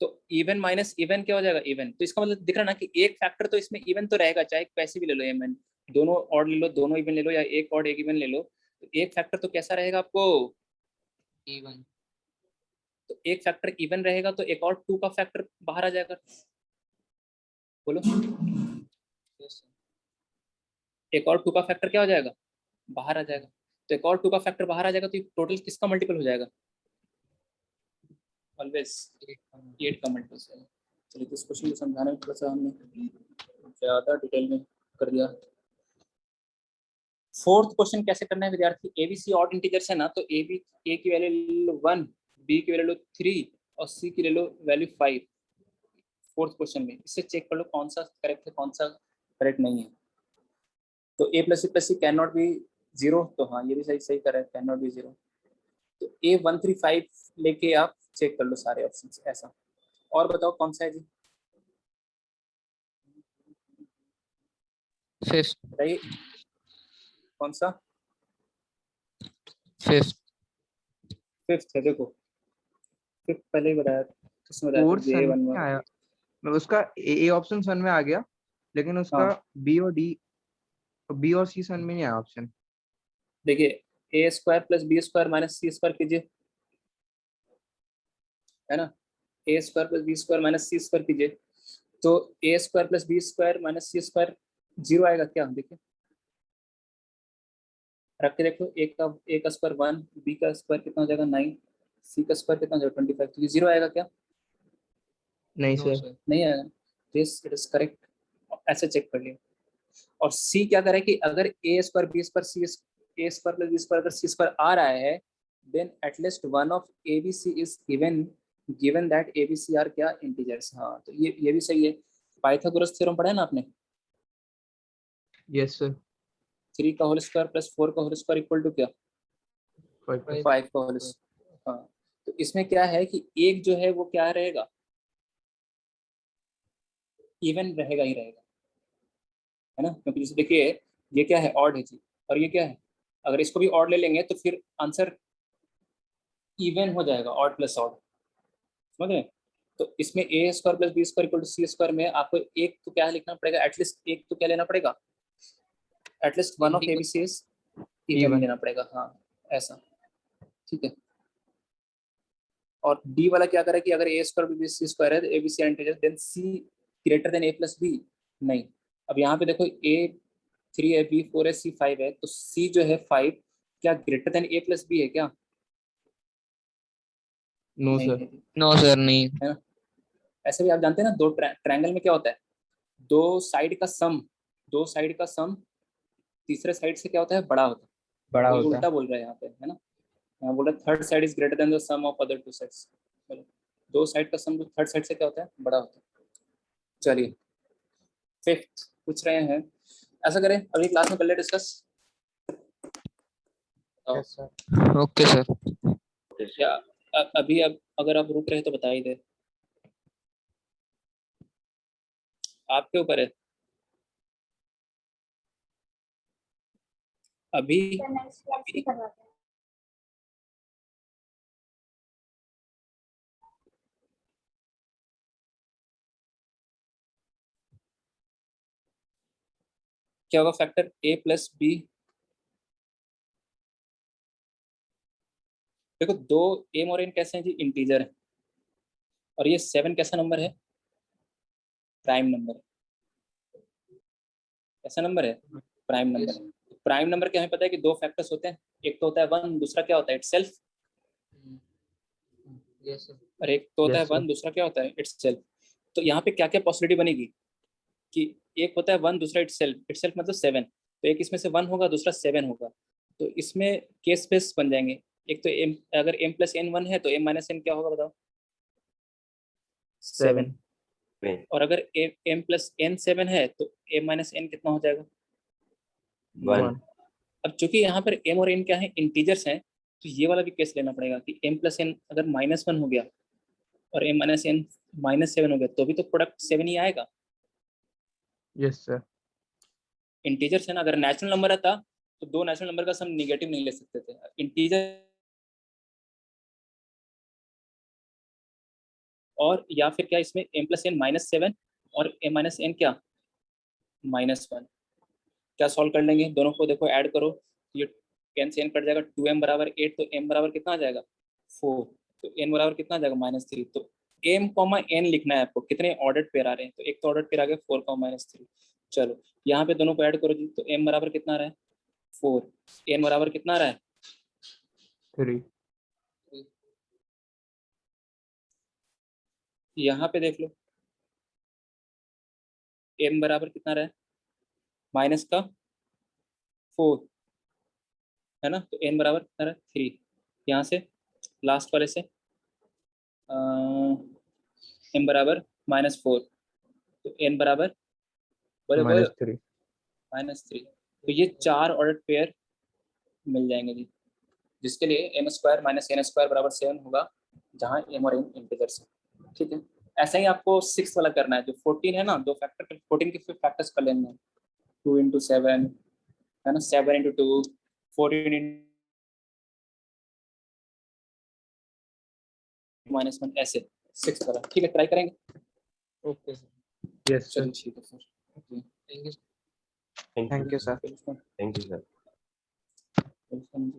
तो इवन माइनस इवन क्या हो जाएगा, इवन। तो इसका मतलब दिख रहा ना कि एक फैक्टर तो इसमें इवन तो रहेगा, चाहे कैसे भी ले लो, इवन दोनों ऑड ले लो, दोनों इवन ले लो, या एक ऑड एक इवन ले लो, तो एक फैक्टर तो कैसा रहेगा आपको, इवन। तो एक फैक्टर इवन रहेगा तो एक और 2 का फैक्टर बाहर आ जाएगा, बोलो एक और 2 का फैक्टर क्या हो जाएगा, बाहर आ जाएगा। तो एक और 2 का फैक्टर बाहर आ जाएगा तो टोटल किसका मल्टीपल हो जाएगा, ऑलवेज 8 का मल्टीपल हो जाएगा। चलिए इस क्वेश्चन को समझाने में थोड़ा सा हमने ज़्यादा डिटेल में कर दिया। फोर्थ क्वेश्चन कैसे करना है विद्यार्थी, एबीसी ऑड इंटीजर्स है ना, तो ए की वैल्यू ले लो 1, बी की वैल्यू लो 3 और सी की ले लो वैल्यू 5। फोर्थ क्वेश्चन में इससे चेक कर लो कौन सा करेक्ट है कौन सा करेक्ट नहीं है। तो a plus C can not be 0, तो हाँ ये भी सही सही कर रहा है, कैन नॉट बी 0। तो A135 लेके आप चेक कर लो सारे ऑप्शंस ऐसा। और बताओ कौन सा है जी, फिफ्थ। बताइए कौन सा, फिफ्थ। फिफ्थ है, देखो फिफ्थ पहले ही बताया, किसने बताया था, फोर्थ सन J1 में आया, उसका ए ऑप्शन सन में आ गया, लेकिन उसका हाँ बी और सी सन में नहीं आया ऑप्शन। देखिए a square plus B square minus C square कीजिए, है ना, a square plus B square minus C square कीजिए, तो a square plus B square minus C square zero आएगा क्या, देखिए रख के देखो, ए का स्क्वायर 1, बी का स्क्वायर कितना हो जाएगा 9, सी का स्क्वायर कितना हो जाएगा 25, तो ये जीरो आएगा क्या, नहीं नो सर। सर। नहीं आएगा। दिस इट इज करेक्ट, ऐसे चेक कर लिया। और सी क्या करे कि अगर A square B square C A square plus B square अगर सी स्क्वायर आ रहा है, then at least one of A B C is given that A B C are क्या इंटीजर्स। हाँ तो ये भी सही है। पाइथागोरस थ्योरम पढ़ा है ना आपने, यस सर। 3 का होल स्क्वायर प्लस 4 का होल स्क्वायर इक्वल टू क्या, 5 5 का होल स्क्वायर। हाँ तो इसमें क्या है कि एक जो है वो क्या रहेगा, इवन रहेगा ही रहेगा, है ना, क्योंकि जैसे देखिए ये क्या है, ऑड है जी, और ये क्या है, अगर इसको भी ऑड ले लेंगे तो फिर आंसर इवन हो जाएगा, ऑड प्लस ऑड, समझ रहे हैं। तो इसमें A square plus B square equal to C square में आपको एक तो क्या लिखना पड़ेगा, एटलीस्ट एक तो क्या लेना पड़ेगा, at least one of A B C is even लेना पड़ेगा। हाँ ऐसा, ठीक है। और डी वाला क्या करे कि अगर A square B C square है तो A B C integer, then C greater than A plus B, नहीं। अब यहाँ पे देखो ए 3 है, बी 4 है, सी 5 है, तो सी जो है 5 क्या greater than A plus B है क्या, नो नहीं सर। है, नो सर नहीं। है ना। ऐसे भी आप जानते हैं ना, दो ट्रायंगल में क्या होता है, दो साइड का सम, दो साइड का सम तीसरे साइड से क्या होता है, बड़ा होता है। बड़ा वही होता है। उल्टा बोल रहा है यहाँ पे, है ना। यहाँ बोल रहा है third side is greater than the sum of other two sides, दो साइड का सम थर्ड साइड से क्या होता है, बड़ा होता है। चलिए फिफ्थ पूछ रहे हैं, ऐसा करें अगली क्लास में कर ले discuss, yes sir. Okay sir. या अभी अब अगर आप रुक रहे तो बता ही दे, आपके ऊपर है। अभी नेक्स्ट क्लास में करवाते हैं। क्या होगा, फैक्टर ए प्लस बी, देखो दो एम और एन कैसे हैं जी, इंटीजर है, और ये 7 कैसा नंबर है, प्राइम नंबर है। कैसा नंबर है, प्राइम नंबर है। प्राइम नंबर क्या हमें पता है कि दो फैक्टर्स होते हैं, एक तो होता है 1, दूसरा क्या होता है इटसेल्फ, यस सर। और एक तो होता है Yes, sir. 1, दूसरा क्या होता है इटसेल्फ। तो यहाँ पे क्या क्या पॉसिबिलिटी बनेगी कि एक होता है 1, दूसरा इटसेल्फ, इटसेल्फ मतलब 7, तो एक इसमें से 1 होगा, दूसरा 7 होगा, तो इसमें केस बेस बन जाएंगे। एक तो m, अगर m प्लस n 1 है तो m माइनस n क्या होगा बताओ, 7। 7 और अगर m प्लस n 7 है तो m माइनस n कितना हो जाएगा, 1 1 अब चूंकि यहाँ पर m और n क्या है, इंटीजर्स हैं, तो ये वाला भी केस लेना पड़ेगा कि m प्लस n अगर -1 हो गया और m माइनस n -7 हो गया, तो भी तो प्रोडक्ट 7 ही आएगा, यस सर। इंटीजर्स है ना। अगर नेचुरल नंबर रहता तो दो नेचुरल नंबर का सम निगेटिव नहीं ले सकते थे, इंटीजर। और या फिर क्या इसमें m प्लस n -7 और m माइनस n क्या -1, क्या सॉल्व कर लेंगे दोनों को, देखो ऐड करो, ये 10 से n कट जाएगा, 2m बराबर 8, तो m बराबर कितना आ जाएगा 4, तो n बराबर कितना आ जाएगा -3। तो m कॉमा n लिखना है आपको, कितने ऑर्डर्ड पेयर आ रहे हैं, तो एक तो ऑर्डर्ड पेयर आ गया 4 -3। चलो यहाँ पे दोनों को ऐड करो जी, तो m बराबर कितना आ रहा है 4, n बराबर कितना आ रहा है 3 यहाँ पे देख लो, m बराबर कितना रहा है माइनस का 4, है ना, तो n बराबर कितना रहा है 3। यहाँ से लास्ट वाले से m बराबर -4, तो n बराबर बोले बोले -3 -3। तो ये 4 ऑर्डर पेयर मिल जाएंगे जी, जिसके लिए m square minus n square बराबर 7 होगा, जहाँ m और n इंटीजर्स है। ठीक है, ऐसा ही आपको 6 वाला करना है, जो 14 है ना, दो फैक्टर 14 के फिर फैक्टर्स कर लेंगे, 2 × 7 है ना, 7 × 2 14 -1 ऐसे 6 वाला। ठीक है, ट्राई करेंगे। Okay sir. Yes sir. चलिए ठीक है फिर, thank you. Thank thank you you sir. Thank you sir welcome.